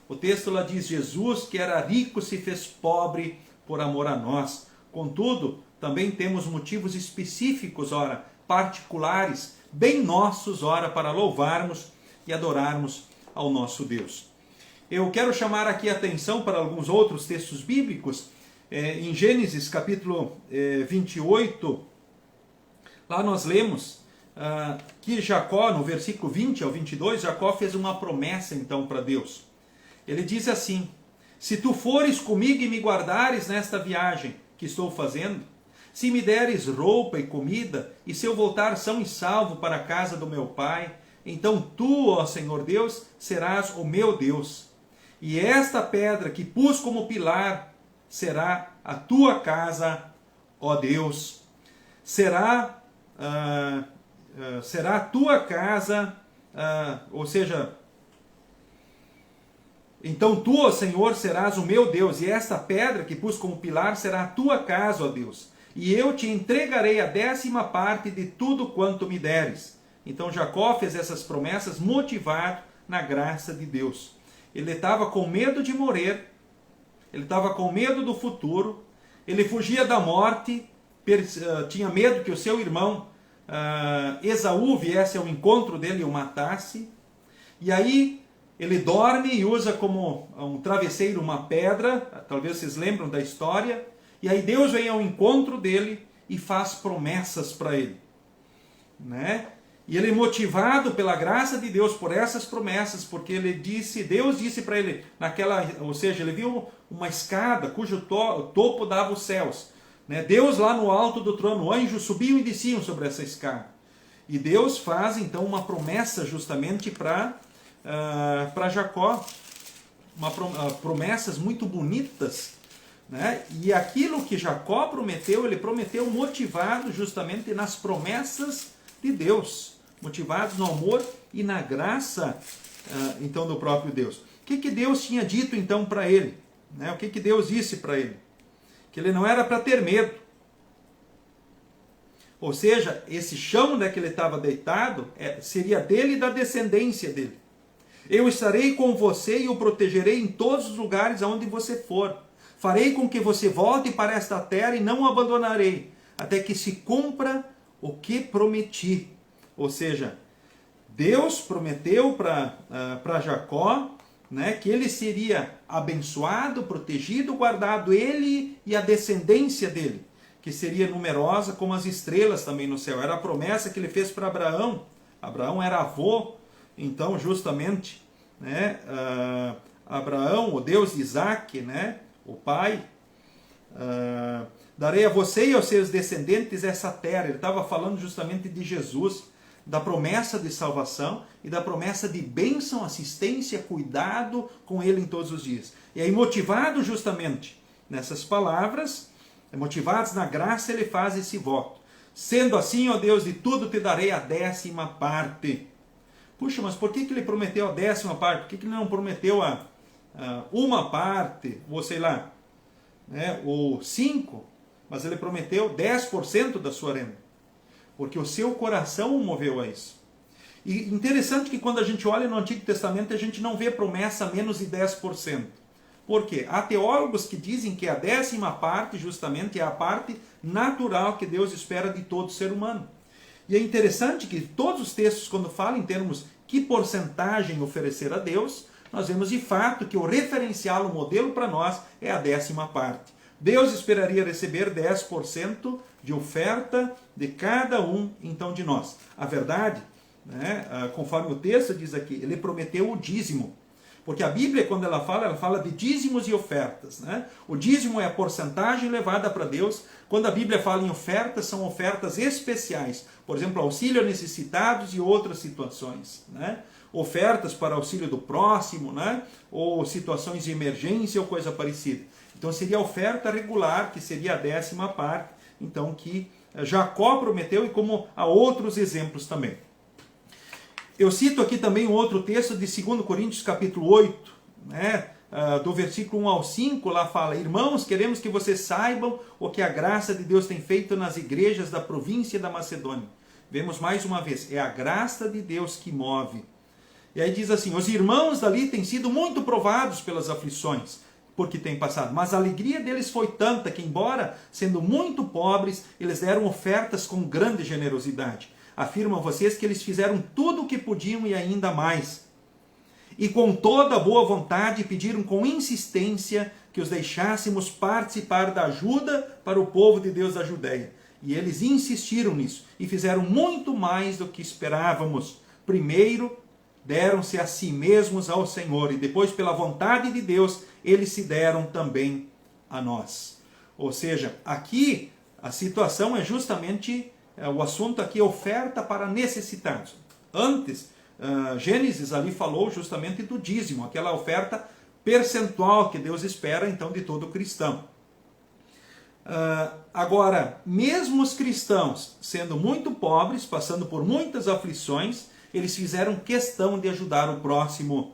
Speaker 1: O texto lá diz: Jesus, que era rico, se fez pobre por amor a nós. Contudo, também temos motivos específicos, ora, particulares, bem nossos, ora, para louvarmos e adorarmos ao nosso Deus. Eu quero chamar aqui a atenção para alguns outros textos bíblicos. Em Gênesis, capítulo 28, lá nós lemos que Jacó, no versículo 20 ao 22, Jacó fez uma promessa então para Deus. Ele diz assim: se tu fores comigo e me guardares nesta viagem que estou fazendo, se me deres roupa e comida, e se eu voltar são e salvo para a casa do meu pai, então tu, ó Senhor Deus, serás o meu Deus. E esta pedra que pus como pilar será a tua casa, ó Deus. Será será a tua casa, ou seja, então tu, ó Senhor, serás o meu Deus, e esta pedra que pus como pilar será a tua casa, ó Deus, e eu te entregarei a 10ª parte de tudo quanto me deres. Então Jacó fez essas promessas motivado na graça de Deus. Ele estava com medo de morrer, ele estava com medo do futuro, ele fugia da morte, tinha medo que o seu irmão Esaú viesse ao encontro dele e o matasse. E aí ele dorme e usa como um travesseiro uma pedra, talvez vocês lembram da história, e aí Deus vem ao encontro dele e faz promessas para ele, né? E ele, motivado pela graça de Deus por essas promessas, porque Deus disse para ele, ou seja, ele viu uma escada cujo topo dava os céus, né? Deus lá no alto do trono, anjos subiam e desciam sobre essa escada. E Deus faz então uma promessa justamente para Jacó, promessas muito bonitas, né? E aquilo que Jacó prometeu, ele prometeu motivado justamente nas promessas de Deus, motivados no amor e na graça então do próprio Deus. O que Deus tinha dito então para ele, né? O que Deus disse para ele? Que ele não era para ter medo. Ou seja, esse chão onde que ele estava deitado seria dele e da descendência dele. Eu estarei com você e o protegerei em todos os lugares aonde você for. Farei com que você volte para esta terra e não o abandonarei, até que se cumpra o que prometi. Ou seja, Deus prometeu para Jacó, né, que ele seria abençoado, protegido, guardado, ele e a descendência dele, que seria numerosa como as estrelas também no céu. Era a promessa que ele fez para Abraão. Abraão era avô, então justamente, né, Abraão, o Deus de Isaac, né, o pai, darei a você e aos seus descendentes essa terra. Ele estava falando justamente de Jesus, da promessa de salvação e da promessa de bênção, assistência, cuidado com ele em todos os dias. E aí, motivado justamente nessas palavras, motivados na graça, ele faz esse voto. Sendo assim, ó Deus, de tudo te darei a 10ª parte. Puxa, mas por que ele prometeu a 10ª parte? Por que ele não prometeu a 1 parte, ou sei lá, né, ou 5, mas ele prometeu 10% da sua renda? Porque o seu coração o moveu a isso. E interessante que quando a gente olha no Antigo Testamento, a gente não vê promessa a menos de 10%. Por quê? Há teólogos que dizem que a 10ª parte justamente é a parte natural que Deus espera de todo ser humano. E é interessante que todos os textos, quando falam em termos que porcentagem oferecer a Deus, nós vemos de fato que o referencial, o modelo para nós é a 10ª parte. Deus esperaria receber 10% de oferta de cada um então de nós. A verdade, né, conforme o texto diz aqui, ele prometeu o dízimo. Porque a Bíblia, quando ela fala de dízimos e ofertas, né? O dízimo é a porcentagem levada para Deus. Quando a Bíblia fala em ofertas, são ofertas especiais. Por exemplo, auxílio a necessitados e outras situações, né? Ofertas para auxílio do próximo, né? Ou situações de emergência ou coisa parecida. Então seria a oferta regular, que seria a 10ª parte, então que Jacó prometeu, e como há outros exemplos também. Eu cito aqui também um outro texto de 2 Coríntios capítulo 8, né, do versículo 1 ao 5, lá fala: irmãos, queremos que vocês saibam o que a graça de Deus tem feito nas igrejas da província da Macedônia. Vemos mais uma vez, é a graça de Deus que move. E aí diz assim: os irmãos dali têm sido muito provados pelas aflições, porque têm passado, mas a alegria deles foi tanta que, embora sendo muito pobres, eles deram ofertas com grande generosidade. Afirmam vocês que eles fizeram tudo o que podiam e ainda mais. E com toda a boa vontade pediram com insistência que os deixássemos participar da ajuda para o povo de Deus da Judéia. E eles insistiram nisso e fizeram muito mais do que esperávamos. Primeiro deram-se a si mesmos ao Senhor e depois, pela vontade de Deus, eles se deram também a nós. Ou seja, aqui a situação é justamente... o assunto aqui é oferta para necessitados. Antes, Gênesis ali falou justamente do dízimo, aquela oferta percentual que Deus espera então de todo cristão. Agora, mesmo os cristãos, sendo muito pobres, passando por muitas aflições, eles fizeram questão de ajudar o próximo,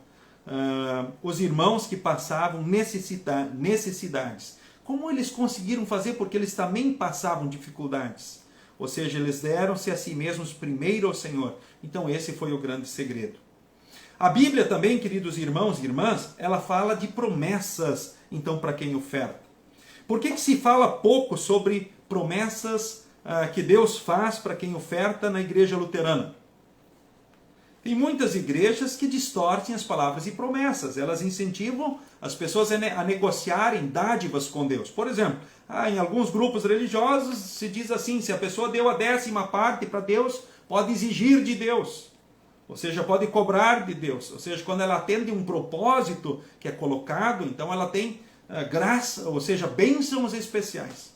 Speaker 1: os irmãos que passavam necessidades. Como eles conseguiram fazer? Porque eles também passavam dificuldades. Ou seja, eles deram-se a si mesmos primeiro ao Senhor. Então esse foi o grande segredo. A Bíblia também, queridos irmãos e irmãs, ela fala de promessas, então, para quem oferta. Por que se fala pouco sobre promessas que Deus faz para quem oferta na igreja luterana? Tem muitas igrejas que distorcem as palavras e promessas. Elas incentivam as pessoas a negociarem dádivas com Deus. Por exemplo, em alguns grupos religiosos se diz assim, se a pessoa deu a 10ª parte para Deus, pode exigir de Deus. Ou seja, pode cobrar de Deus. Ou seja, quando ela atende um propósito que é colocado, então ela tem graça, ou seja, bênçãos especiais.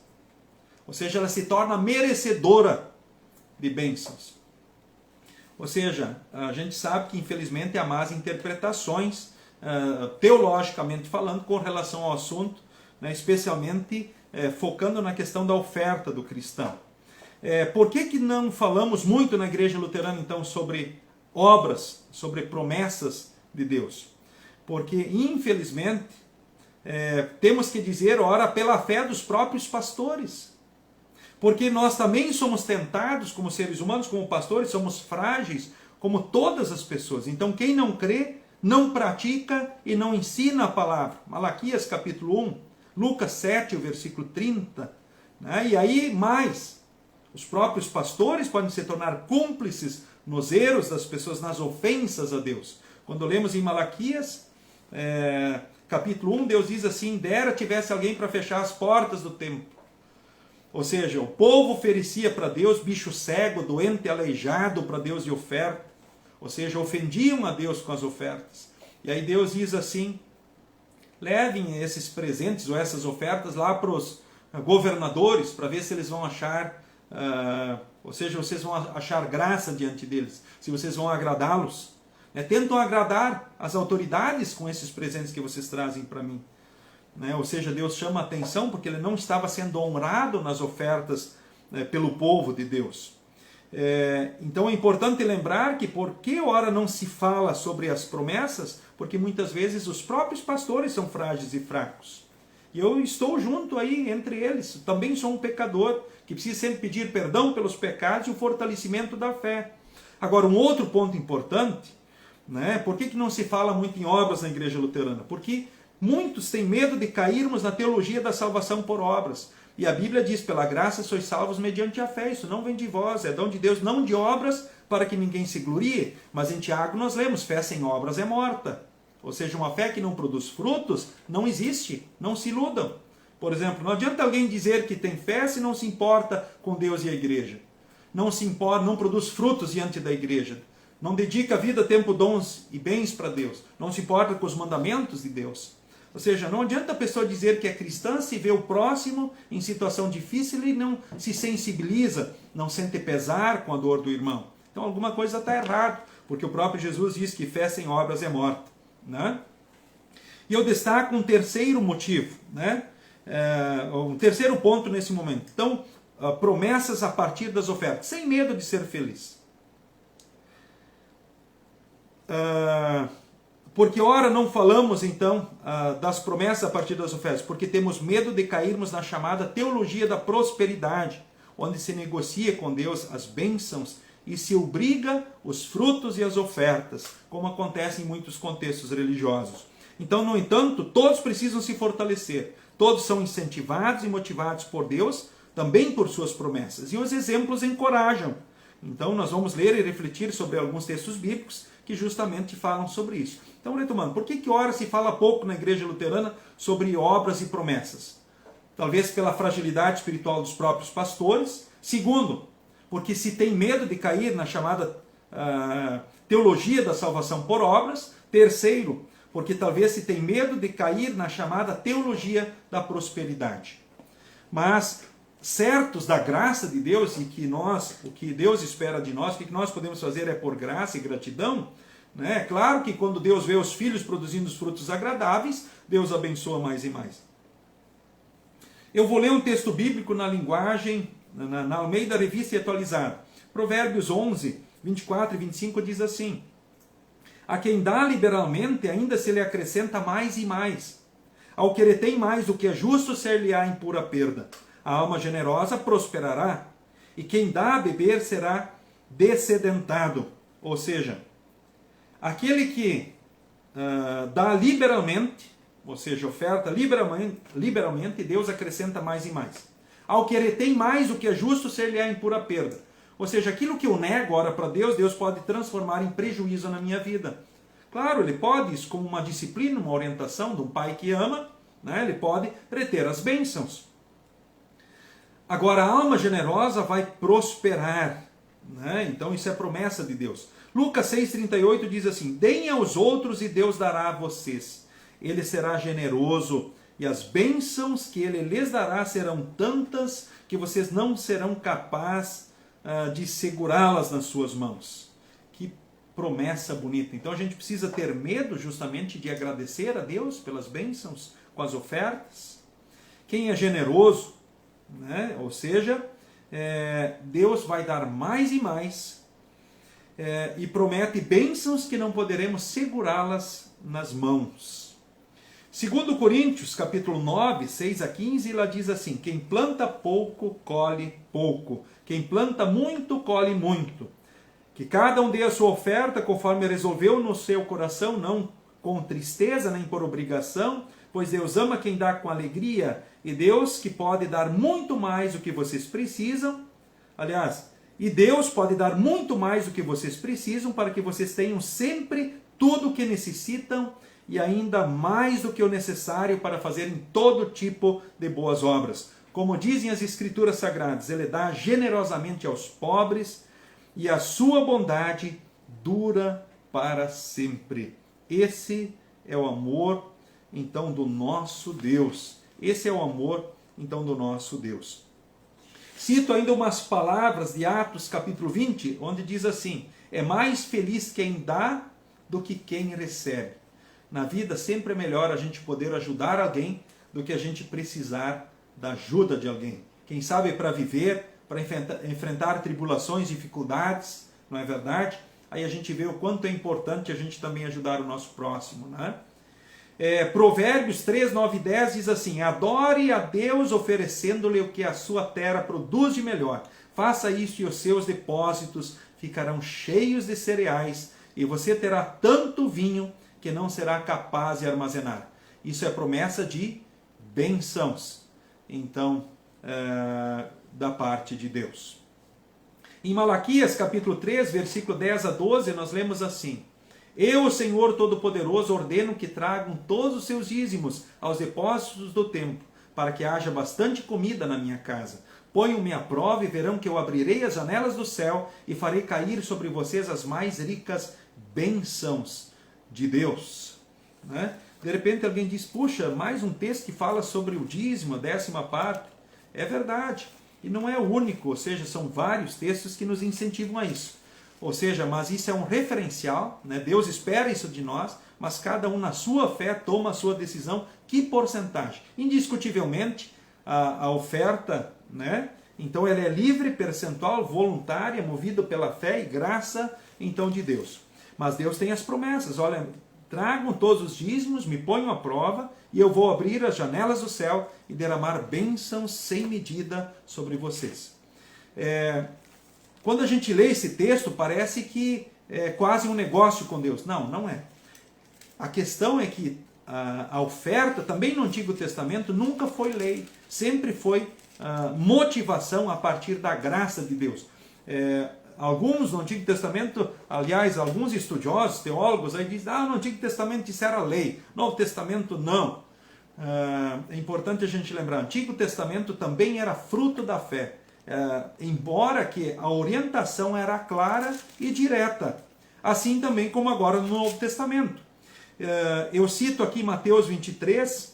Speaker 1: Ou seja, ela se torna merecedora de bênçãos. Ou seja, a gente sabe que infelizmente há más interpretações, teologicamente falando, com relação ao assunto, né, especialmente focando na questão da oferta do cristão. Por que não falamos muito na igreja luterana, então, sobre obras, sobre promessas de Deus? Porque, infelizmente, temos que dizer, ora, pela fé dos próprios pastores. Porque nós também somos tentados como seres humanos, como pastores, somos frágeis, como todas as pessoas. Então quem não crê, não pratica e não ensina a palavra. Malaquias capítulo 1, Lucas 7, o versículo 30. Né? E aí mais, os próprios pastores podem se tornar cúmplices nos erros das pessoas, nas ofensas a Deus. Quando lemos em Malaquias, capítulo 1, Deus diz assim, dera tivesse alguém para fechar as portas do templo. Ou seja, o povo oferecia para Deus bicho cego, doente, aleijado para Deus de oferta. Ou seja, ofendiam a Deus com as ofertas. E aí Deus diz assim, levem esses presentes ou essas ofertas lá para os governadores, para ver se eles vão achar, ou seja, vocês vão achar graça diante deles, se vocês vão agradá-los. Tentam agradar as autoridades com esses presentes que vocês trazem para mim. Ou seja, Deus chama a atenção porque ele não estava sendo honrado nas ofertas pelo povo de Deus. Então é importante lembrar que por que ora não se fala sobre as promessas? Porque muitas vezes os próprios pastores são frágeis e fracos. E eu estou junto aí entre eles. Também sou um pecador que precisa sempre pedir perdão pelos pecados e o fortalecimento da fé. Agora, um outro ponto importante, por que não se fala muito em obras na igreja luterana? Porque muitos têm medo de cairmos na teologia da salvação por obras. E a Bíblia diz, pela graça sois salvos mediante a fé. Isso não vem de vós, é dom de Deus, não de obras, para que ninguém se glorie. Mas em Tiago nós lemos, fé sem obras é morta. Ou seja, uma fé que não produz frutos, não existe. Não se iludam. Por exemplo, não adianta alguém dizer que tem fé se não se importa com Deus e a igreja. Não se importa, não produz frutos diante da igreja. Não dedica vida, tempo, dons e bens para Deus. Não se importa com os mandamentos de Deus. Ou seja, não adianta a pessoa dizer que é cristã se vê o próximo em situação difícil e não se sensibiliza, não sente pesar com a dor do irmão. Então alguma coisa está errada, porque o próprio Jesus diz que fé sem obras é morta. E eu destaco um terceiro motivo, um terceiro ponto nesse momento. Então, promessas a partir das ofertas, sem medo de ser feliz. Porque ora não falamos então das promessas a partir das ofertas, porque temos medo de cairmos na chamada teologia da prosperidade, onde se negocia com Deus as bênçãos e se obriga os frutos e as ofertas, como acontece em muitos contextos religiosos. Então, no entanto, todos precisam se fortalecer, todos são incentivados e motivados por Deus, também por suas promessas, e os exemplos encorajam. Então, nós vamos ler e refletir sobre alguns textos bíblicos que justamente falam sobre isso. Então, retomando, por que ora se fala pouco na igreja luterana sobre obras e promessas? Talvez pela fragilidade espiritual dos próprios pastores. Segundo, porque se tem medo de cair na chamada teologia da salvação por obras. Terceiro, porque talvez se tem medo de cair na chamada teologia da prosperidade. Mas, certos da graça de Deus e que o que Deus espera de nós, o que nós podemos fazer é por graça e gratidão. Claro que quando Deus vê os filhos produzindo os frutos agradáveis, Deus abençoa mais e mais. Eu vou ler um texto bíblico na linguagem, na Almeida Revista e Atualizada. Provérbios 11, 24 e 25 diz assim: a quem dá liberalmente, ainda se lhe acrescenta mais e mais. Ao que retém mais do que é justo, ser-lhe-á em pura perda. A alma generosa prosperará, e quem dá a beber será dessedentado. Ou seja, aquele que dá liberalmente, ou seja, oferta liberalmente, Deus acrescenta mais e mais. Ao que retém mais do que é justo, ser-lhe-á em pura perda. Ou seja, aquilo que eu nego ora para Deus, Deus pode transformar em prejuízo na minha vida. Claro, Ele pode, isso como uma disciplina, uma orientação de um pai que ama, né? Ele pode reter as bênçãos. Agora, a alma generosa vai prosperar, né? Então isso é promessa de Deus. Lucas 6,38 diz assim: deem aos outros e Deus dará a vocês. Ele será generoso e as bênçãos que Ele lhes dará serão tantas que vocês não serão capazes de segurá-las nas suas mãos. Que promessa bonita. Então a gente precisa ter medo justamente de agradecer a Deus pelas bênçãos com as ofertas. Quem é generoso, né? Ou seja, Deus vai dar mais e mais e promete bênçãos que não poderemos segurá-las nas mãos. Segundo Coríntios, capítulo 9, 6 a 15, ela diz assim: quem planta pouco, colhe pouco. Quem planta muito, colhe muito. Que cada um dê a sua oferta conforme resolveu no seu coração, não com tristeza nem por obrigação, pois Deus ama quem dá com alegria, e Deus que pode dar muito mais do que vocês precisam, e Deus pode dar muito mais do que vocês precisam para que vocês tenham sempre tudo o que necessitam e ainda mais do que o necessário para fazerem todo tipo de boas obras. Como dizem as Escrituras Sagradas, Ele dá generosamente aos pobres e a sua bondade dura para sempre. Esse é o amor, então, do nosso Deus. Esse é o amor, então, do nosso Deus. Cito ainda umas palavras de Atos, capítulo 20, onde diz assim: é mais feliz quem dá do que quem recebe. Na vida sempre é melhor a gente poder ajudar alguém do que a gente precisar da ajuda de alguém. Quem sabe para viver, para enfrentar tribulações, dificuldades, não é verdade? Aí a gente vê o quanto é importante a gente também ajudar o nosso próximo, né? Provérbios 3, 9 e 10 diz assim: adore a Deus oferecendo-lhe o que a sua terra produz de melhor. Faça isso e os seus depósitos ficarão cheios de cereais e você terá tanto vinho que não será capaz de armazenar. Isso é promessa de bênçãos, então, da parte de Deus. Em Malaquias, capítulo 3, versículo 10 a 12, nós lemos assim: eu, Senhor Todo-Poderoso, ordeno que tragam todos os seus dízimos aos depósitos do templo, para que haja bastante comida na minha casa. Ponham-me à prova e verão que eu abrirei as janelas do céu e farei cair sobre vocês as mais ricas bênçãos de Deus. Né? De repente alguém diz: puxa, mais um texto que fala sobre o dízimo, a 10ª parte. É verdade. E não é o único, ou seja, são vários textos que nos incentivam a isso. Ou seja, mas isso é um referencial, né? Deus espera isso de nós, mas cada um na sua fé toma a sua decisão. Que porcentagem? Indiscutivelmente, a oferta, né? Então ela é livre, percentual, voluntária, movida pela fé e graça, então, de Deus. Mas Deus tem as promessas: olha, tragam todos os dízimos, me ponham à prova, e eu vou abrir as janelas do céu e derramar bênçãos sem medida sobre vocês. Quando a gente lê esse texto, parece que é quase um negócio com Deus. Não, não é. A questão é que a oferta, também no Antigo Testamento, nunca foi lei. Sempre foi motivação a partir da graça de Deus. Alguns no Antigo Testamento, aliás, alguns estudiosos, teólogos, aí dizem: no Antigo Testamento isso era lei, Novo Testamento não. É importante a gente lembrar, o Antigo Testamento também era fruto da fé. Embora que a orientação era clara e direta, assim também como agora no Novo Testamento. Eu cito aqui Mateus 23,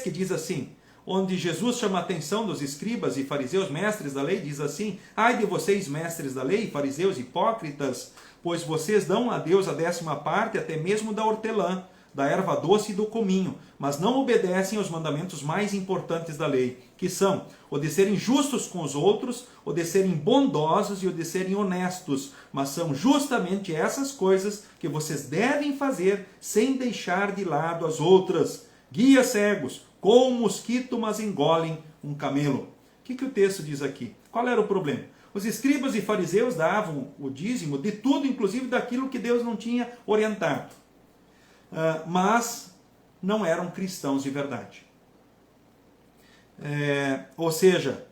Speaker 1: que diz assim, onde Jesus chama a atenção dos escribas e fariseus, mestres da lei, diz assim: ai de vocês, mestres da lei, fariseus hipócritas, pois vocês dão a Deus a 10ª parte, até mesmo da hortelã, da erva doce e do cominho, mas não obedecem aos mandamentos mais importantes da lei, que são o de serem justos com os outros, o de serem bondosos e o de serem honestos. Mas são justamente essas coisas que vocês devem fazer sem deixar de lado as outras. Guias cegos, com um mosquito, mas engolem um camelo. O que o texto diz aqui? Qual era o problema? Os escribas e fariseus davam o dízimo de tudo, inclusive daquilo que Deus não tinha orientado. Mas não eram cristãos de verdade. Ou seja,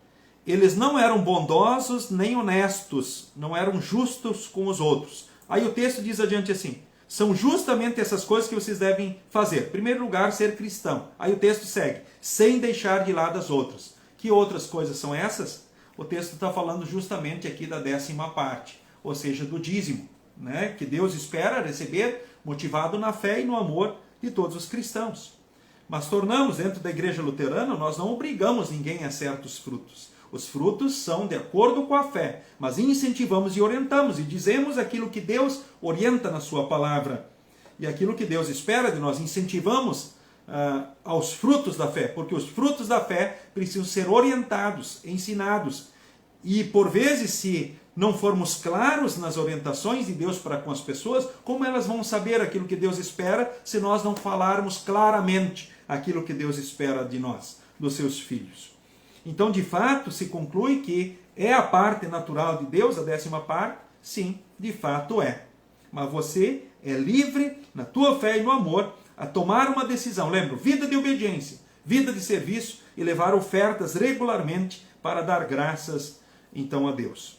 Speaker 1: eles não eram bondosos nem honestos, não eram justos com os outros. Aí o texto diz adiante assim: são justamente essas coisas que vocês devem fazer. Em primeiro lugar, ser cristão. Aí o texto segue: sem deixar de lado as outras. Que outras coisas são essas? O texto está falando justamente aqui da 10ª parte, ou seja, do dízimo, né? Que Deus espera receber, motivado na fé e no amor de todos os cristãos. Mas tornamos, dentro da igreja luterana, nós não obrigamos ninguém a certos frutos. Os frutos são de acordo com a fé, mas incentivamos e orientamos e dizemos aquilo que Deus orienta na sua palavra. E aquilo que Deus espera de nós, incentivamos aos frutos da fé, porque os frutos da fé precisam ser orientados, ensinados. E por vezes, se não formos claros nas orientações de Deus para com as pessoas, como elas vão saber aquilo que Deus espera se nós não falarmos claramente aquilo que Deus espera de nós, dos seus filhos? Então, de fato, se conclui que é a parte natural de Deus, a 10ª parte? Sim, de fato é. Mas você é livre, na tua fé e no amor, a tomar uma decisão. Lembra, vida de obediência, vida de serviço e levar ofertas regularmente para dar graças, então, a Deus.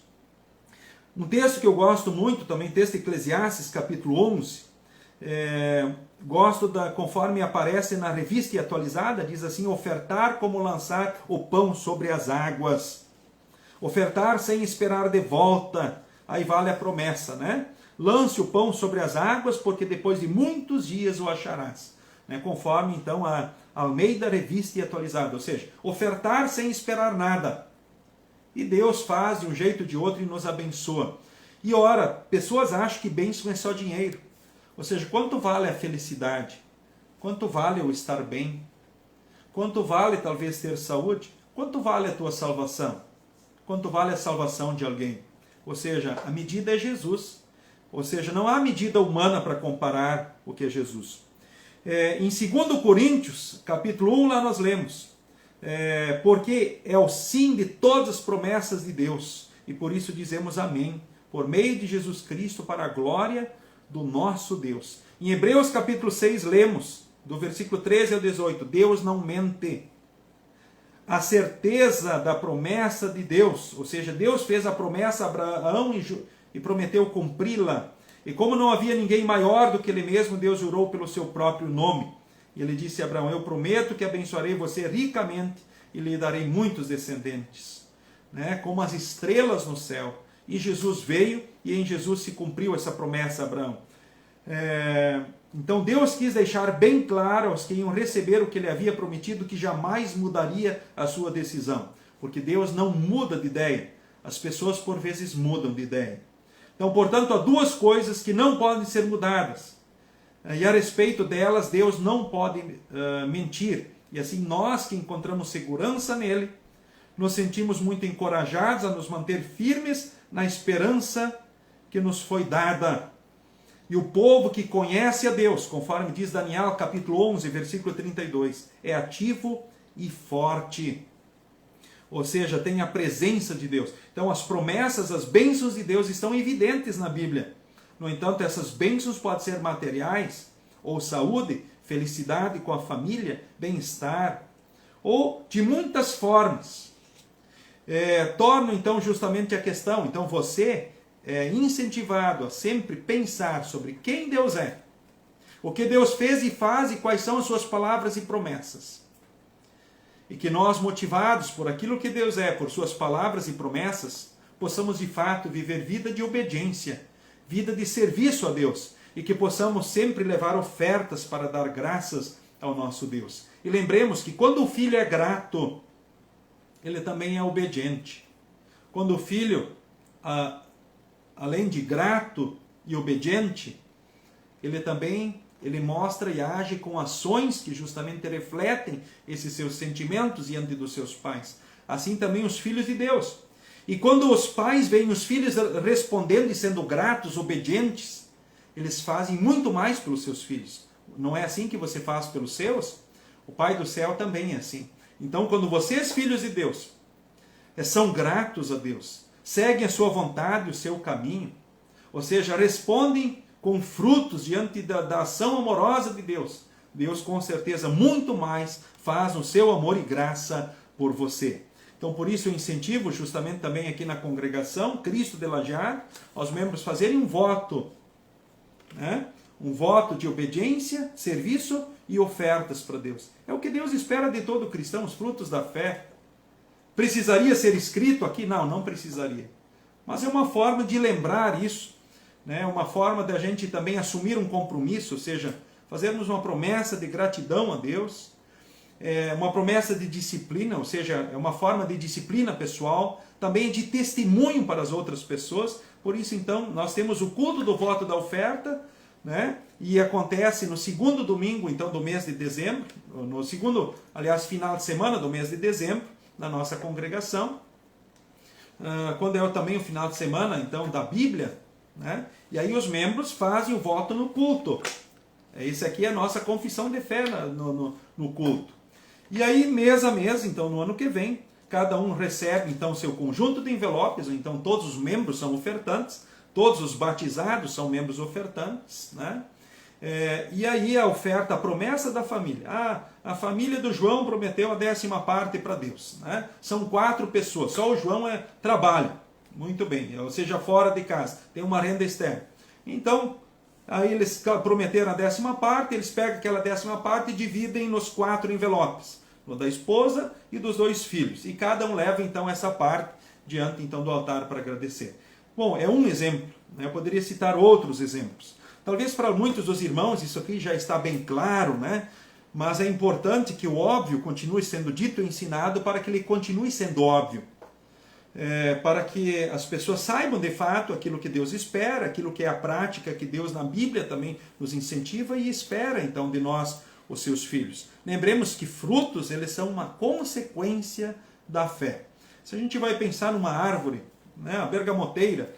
Speaker 1: Um texto que eu gosto muito, também texto de Eclesiastes, capítulo 11, gosto conforme aparece na revista e atualizada, diz assim: ofertar como lançar o pão sobre as águas. Ofertar sem esperar de volta. Aí vale a promessa, né? Lance o pão sobre as águas, porque depois de muitos dias o acharás. Né? Conforme, então, a Almeida Revista e Atualizada. Ou seja, ofertar sem esperar nada. E Deus faz de um jeito ou de outro e nos abençoa. E ora, pessoas acham que bênção é só dinheiro. Ou seja, quanto vale a felicidade? Quanto vale o estar bem? Quanto vale talvez ter saúde? Quanto vale a tua salvação? Quanto vale a salvação de alguém? Ou seja, a medida é Jesus. Ou seja, não há medida humana para comparar o que é Jesus. Em 2 Coríntios, capítulo 1, lá nós lemos: porque é o sim de todas as promessas de Deus, e por isso dizemos amém, por meio de Jesus Cristo, para a glória do nosso Deus. Em Hebreus capítulo 6 lemos, do versículo 13 ao 18, Deus não mente. A certeza da promessa de Deus, ou seja, Deus fez a promessa a Abraão e prometeu cumpri-la. E como não havia ninguém maior do que ele mesmo, Deus jurou pelo seu próprio nome. E ele disse a Abraão: eu prometo que abençoarei você ricamente e lhe darei muitos descendentes, né? Como as estrelas no céu. E Jesus veio e em Jesus se cumpriu essa promessa a Abraão. Então Deus quis deixar bem claro aos que iam receber o que ele havia prometido, que jamais mudaria a sua decisão. Porque Deus não muda de ideia. As pessoas por vezes mudam de ideia. Então, portanto, há duas coisas que não podem ser mudadas. E a respeito delas, Deus não pode mentir. E assim, nós que encontramos segurança nele, nos sentimos muito encorajados a nos manter firmes na esperança que nos foi dada. E o povo que conhece a Deus, conforme diz Daniel capítulo 11, versículo 32, é ativo e forte. Ou seja, tem a presença de Deus. Então as promessas, as bênçãos de Deus estão evidentes na Bíblia. No entanto, essas bênçãos podem ser materiais, ou saúde, felicidade com a família, bem-estar, ou de muitas formas. Torna então justamente a questão. Então você é incentivado a sempre pensar sobre quem Deus é, o que Deus fez e faz e quais são as suas palavras e promessas. E que nós, motivados por aquilo que Deus é, por suas palavras e promessas, possamos de fato viver vida de obediência, vida de serviço a Deus, e que possamos sempre levar ofertas para dar graças ao nosso Deus. E lembremos que quando o filho é grato, ele também é obediente. Quando o filho, além de grato e obediente, ele também ele mostra e age com ações que justamente refletem esses seus sentimentos diante dos seus pais. Assim também os filhos de Deus. E quando os pais veem os filhos respondendo e sendo gratos, obedientes, eles fazem muito mais pelos seus filhos. Não é assim que você faz pelos seus? O Pai do céu também é assim. Então, quando vocês, filhos de Deus, são gratos a Deus, seguem a sua vontade, o seu caminho, ou seja, respondem com frutos diante da ação amorosa de Deus, Deus com certeza muito mais faz no seu amor e graça por você. Então, por isso eu incentivo justamente também aqui na congregação Cristo de Lajeado, aos membros fazerem um voto, né? Um voto de obediência, serviço e ofertas para Deus. É o que Deus espera de todo cristão, os frutos da fé. Precisaria ser escrito aqui? Não, não precisaria. Mas é uma forma de lembrar isso, né? Uma forma da gente também assumir um compromisso, ou seja, fazermos uma promessa de gratidão a Deus, uma promessa de disciplina, ou seja, é uma forma de disciplina pessoal, também de testemunho para as outras pessoas. Por isso, então, nós temos o culto do voto da oferta, né? E acontece no segundo domingo, então, do mês de dezembro, no segundo, aliás, final de semana do mês de dezembro, na nossa congregação, quando é também o final de semana, então, da Bíblia, né? E aí os membros fazem o voto no culto. Esse aqui é a nossa confissão de fé no culto. E aí, mês a mês, então, no ano que vem, cada um recebe, então, seu conjunto de envelopes, então todos os membros são ofertantes, todos os batizados são membros ofertantes, né? E aí a oferta, a promessa da família. A família do João prometeu a 10ª parte para Deus, né? São 4 pessoas, só o João trabalha, muito bem, ou seja, fora de casa, tem uma renda externa. Então, aí eles prometeram a 10ª parte, eles pegam aquela 10ª parte e dividem nos 4 envelopes, no da esposa e dos 2 filhos. E cada um leva então essa parte diante então do altar para agradecer. Bom, é um exemplo, né? Eu poderia citar outros exemplos. Talvez para muitos dos irmãos isso aqui já está bem claro, né? Mas é importante que o óbvio continue sendo dito e ensinado para que ele continue sendo óbvio. Para que as pessoas saibam de fato aquilo que Deus espera, aquilo que é a prática que Deus na Bíblia também nos incentiva e espera então de nós, os seus filhos. Lembremos que frutos, eles são uma consequência da fé. Se a gente vai pensar numa árvore, né, a bergamoteira,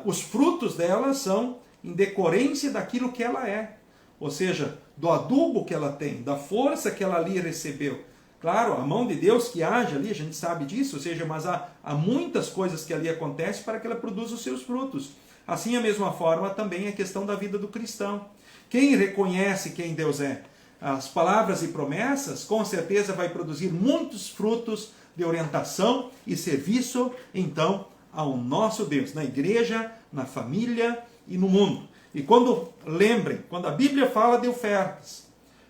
Speaker 1: os frutos dela são em decorrência daquilo que ela é, ou seja, do adubo que ela tem, da força que ela ali recebeu. Claro, a mão de Deus que age ali, a gente sabe disso, ou seja, mas há muitas coisas que ali acontecem para que ela produza os seus frutos. Assim, a mesma forma, também é a questão da vida do cristão. Quem reconhece quem Deus é? As palavras e promessas, com certeza vai produzir muitos frutos de orientação e serviço, então, ao nosso Deus, na igreja, na família e no mundo. E lembrem, quando a Bíblia fala de ofertas,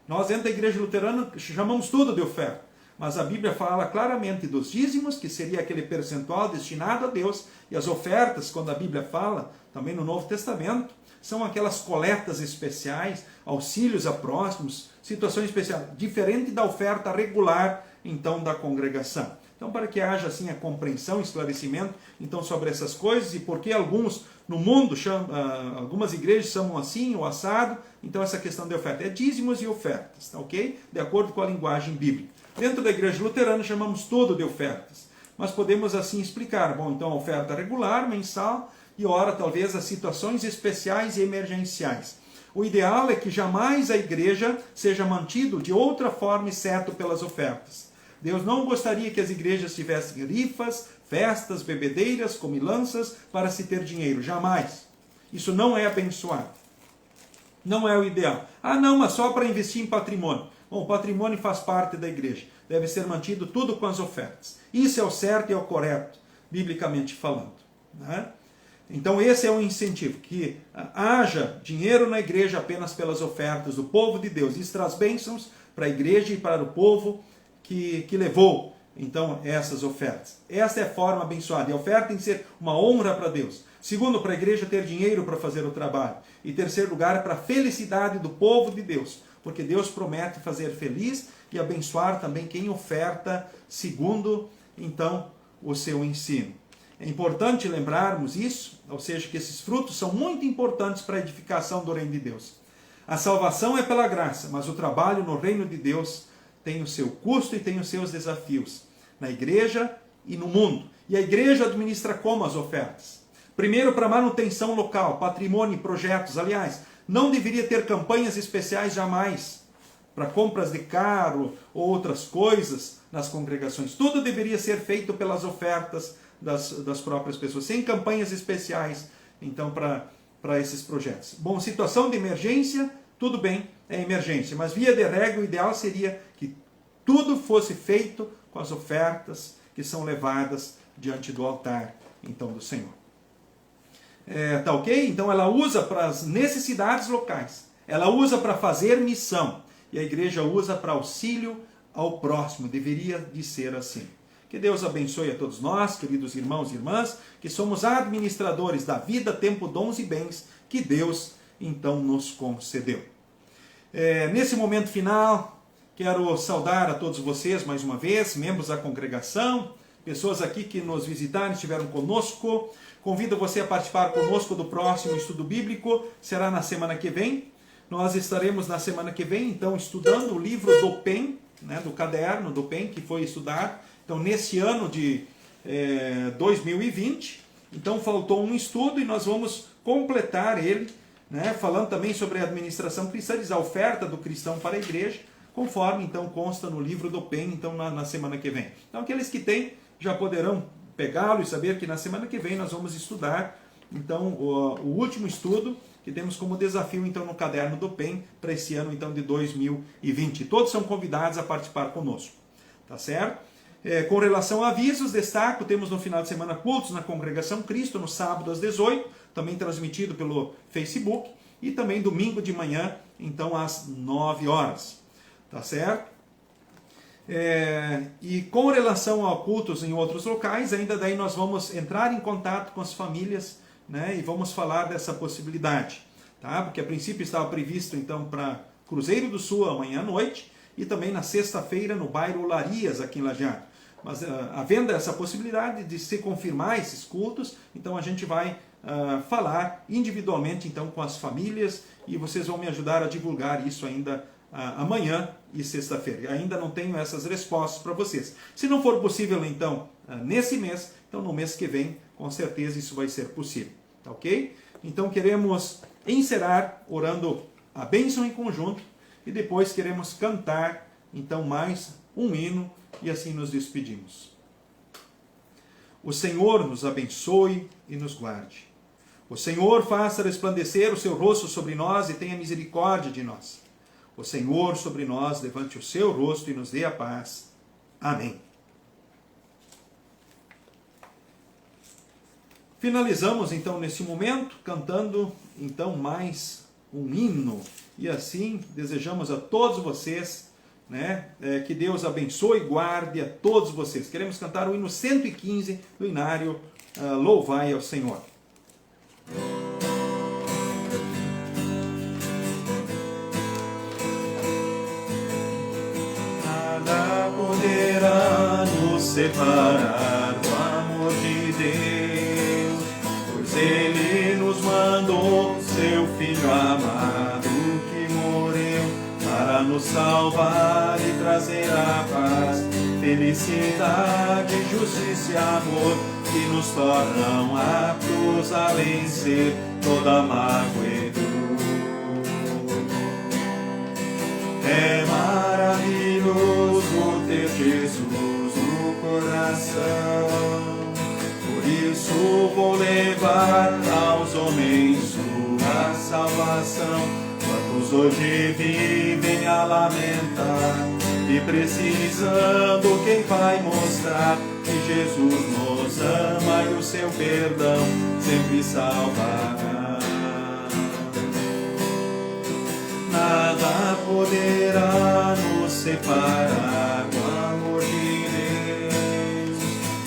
Speaker 1: nós dentro da igreja luterana chamamos tudo de oferta, mas a Bíblia fala claramente dos dízimos, que seria aquele percentual destinado a Deus, e as ofertas, quando a Bíblia fala, também no Novo Testamento, são aquelas coletas especiais, auxílios a próximos, situações especiais, diferente da oferta regular, então, da congregação. Então, para que haja assim a compreensão e esclarecimento então, sobre essas coisas, e porque alguns no mundo, algumas igrejas chamam assim, o assado, então essa questão de oferta é dízimos e ofertas, tá, ok? De acordo com a linguagem bíblica. Dentro da igreja luterana chamamos tudo de ofertas, mas podemos assim explicar, bom, então a oferta regular, mensal, e ora talvez as situações especiais e emergenciais. O ideal é que jamais a igreja seja mantido de outra forma exceto pelas ofertas. Deus não gostaria que as igrejas tivessem rifas, festas, bebedeiras, comilanças para se ter dinheiro. Jamais. Isso não é abençoado. Não é o ideal. Não, mas só para investir em patrimônio. Bom, o patrimônio faz parte da igreja. Deve ser mantido tudo com as ofertas. Isso é o certo e é o correto, biblicamente falando, né? Então esse é o incentivo, que haja dinheiro na igreja apenas pelas ofertas do povo de Deus. Isso traz bênçãos para a igreja e para o povo que levou, então, essas ofertas. Essa é a forma abençoada. E a oferta tem que ser uma honra para Deus. Segundo, para a igreja ter dinheiro para fazer o trabalho. E terceiro lugar, para a felicidade do povo de Deus. Porque Deus promete fazer feliz e abençoar também quem oferta segundo, então, o seu ensino. É importante lembrarmos isso, ou seja, que esses frutos são muito importantes para a edificação do reino de Deus. A salvação é pela graça, mas o trabalho no reino de Deus tem o seu custo e tem os seus desafios, na igreja e no mundo. E a igreja administra como as ofertas? Primeiro, para manutenção local, patrimônio e projetos. Aliás, não deveria ter campanhas especiais jamais para compras de carro ou outras coisas nas congregações. Tudo deveria ser feito pelas ofertas das próprias pessoas, sem campanhas especiais, então, para esses projetos. Bom, situação de emergência, tudo bem, é emergência, mas via de regra o ideal seria que tudo fosse feito com as ofertas que são levadas diante do altar, então, do Senhor. Tá ok? Então ela usa para as necessidades locais, ela usa para fazer missão, e a igreja usa para auxílio ao próximo, deveria de ser assim. Que Deus abençoe a todos nós, queridos irmãos e irmãs, que somos administradores da vida, tempo, dons e bens que Deus então nos concedeu. Nesse momento final, quero saudar a todos vocês mais uma vez, membros da congregação, pessoas aqui que nos visitaram, estiveram conosco. Convido você a participar conosco do próximo estudo bíblico, será na semana que vem. Nós estaremos na semana que vem, então, estudando o livro do PEN, né, do caderno do PEN, que foi estudado. Então, nesse ano de 2020, então faltou um estudo e nós vamos completar ele, né, falando também sobre a administração cristã, a oferta do cristão para a igreja, conforme então consta no livro do PEN, então na semana que vem. Então, aqueles que têm já poderão pegá-lo e saber que na semana que vem nós vamos estudar então o último estudo que temos como desafio então no caderno do PEN para esse ano então de 2020. Todos são convidados a participar conosco, tá certo? Com relação a avisos, destaco, temos no final de semana cultos na Congregação Cristo, no sábado às 18, também transmitido pelo Facebook, e também domingo de manhã, então às 9 horas, tá certo? E com relação a cultos em outros locais, ainda daí nós vamos entrar em contato com as famílias, né, e vamos falar dessa possibilidade, tá? Porque a princípio estava previsto então para Cruzeiro do Sul amanhã à noite e também na sexta-feira no bairro Olarias aqui em Lajeado. Mas havendo essa possibilidade de se confirmar esses cultos, então a gente vai falar individualmente então com as famílias e vocês vão me ajudar a divulgar isso ainda amanhã e sexta-feira. Ainda não tenho essas respostas para vocês. Se não for possível, então, nesse mês, então no mês que vem, com certeza isso vai ser possível. Tá ok? Então queremos encerrar orando a bênção em conjunto e depois queremos cantar, então, mais um hino e assim nos despedimos. O Senhor nos abençoe e nos guarde. O Senhor faça resplandecer o seu rosto sobre nós e tenha misericórdia de nós. O Senhor sobre nós levante o seu rosto e nos dê a paz. Amém. Finalizamos então nesse momento cantando então mais um hino e assim desejamos a todos vocês, né, que Deus abençoe e guarde a todos vocês. Queremos cantar o hino 115 do Inário Louvai ao Senhor. Nada poderá nos separar do amor de Deus, pois Ele nos mandou seu Filho amado que morreu para nos salvar e trazer a paz, felicidade, justiça e amor que nos tornam aptos a vencer toda mágoa e dor. É maravilhoso ter Jesus no coração, por isso vou levar aos homens sua salvação. Quantos hoje vivem a lamentar e precisando, quem vai mostrar que Jesus nos ama e o seu perdão sempre salvará. Nada poderá nos separar do amor de Deus,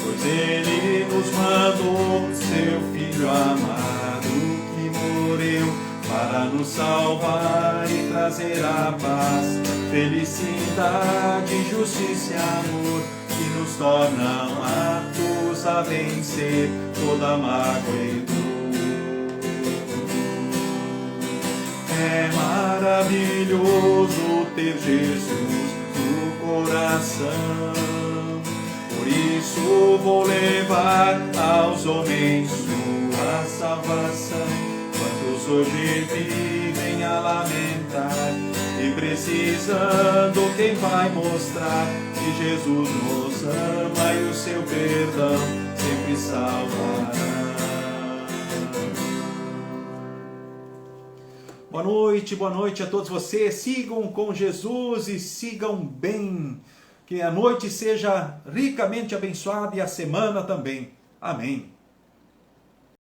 Speaker 1: pois Ele nos mandou seu Filho amado que morreu para nos salvar e trazer a paz, felicidade, justiça e amor que nos tornam aptos a vencer toda mágoa e dor. É maravilhoso ter Jesus no coração. Por isso vou levar aos homens sua salvação. Quantos hoje vivem a lamentar e precisando, quem vai mostrar que Jesus nos ama e o seu perdão sempre salvará. Boa noite a todos vocês. Sigam com Jesus e sigam bem. Que a noite seja ricamente abençoada e a semana também. Amém.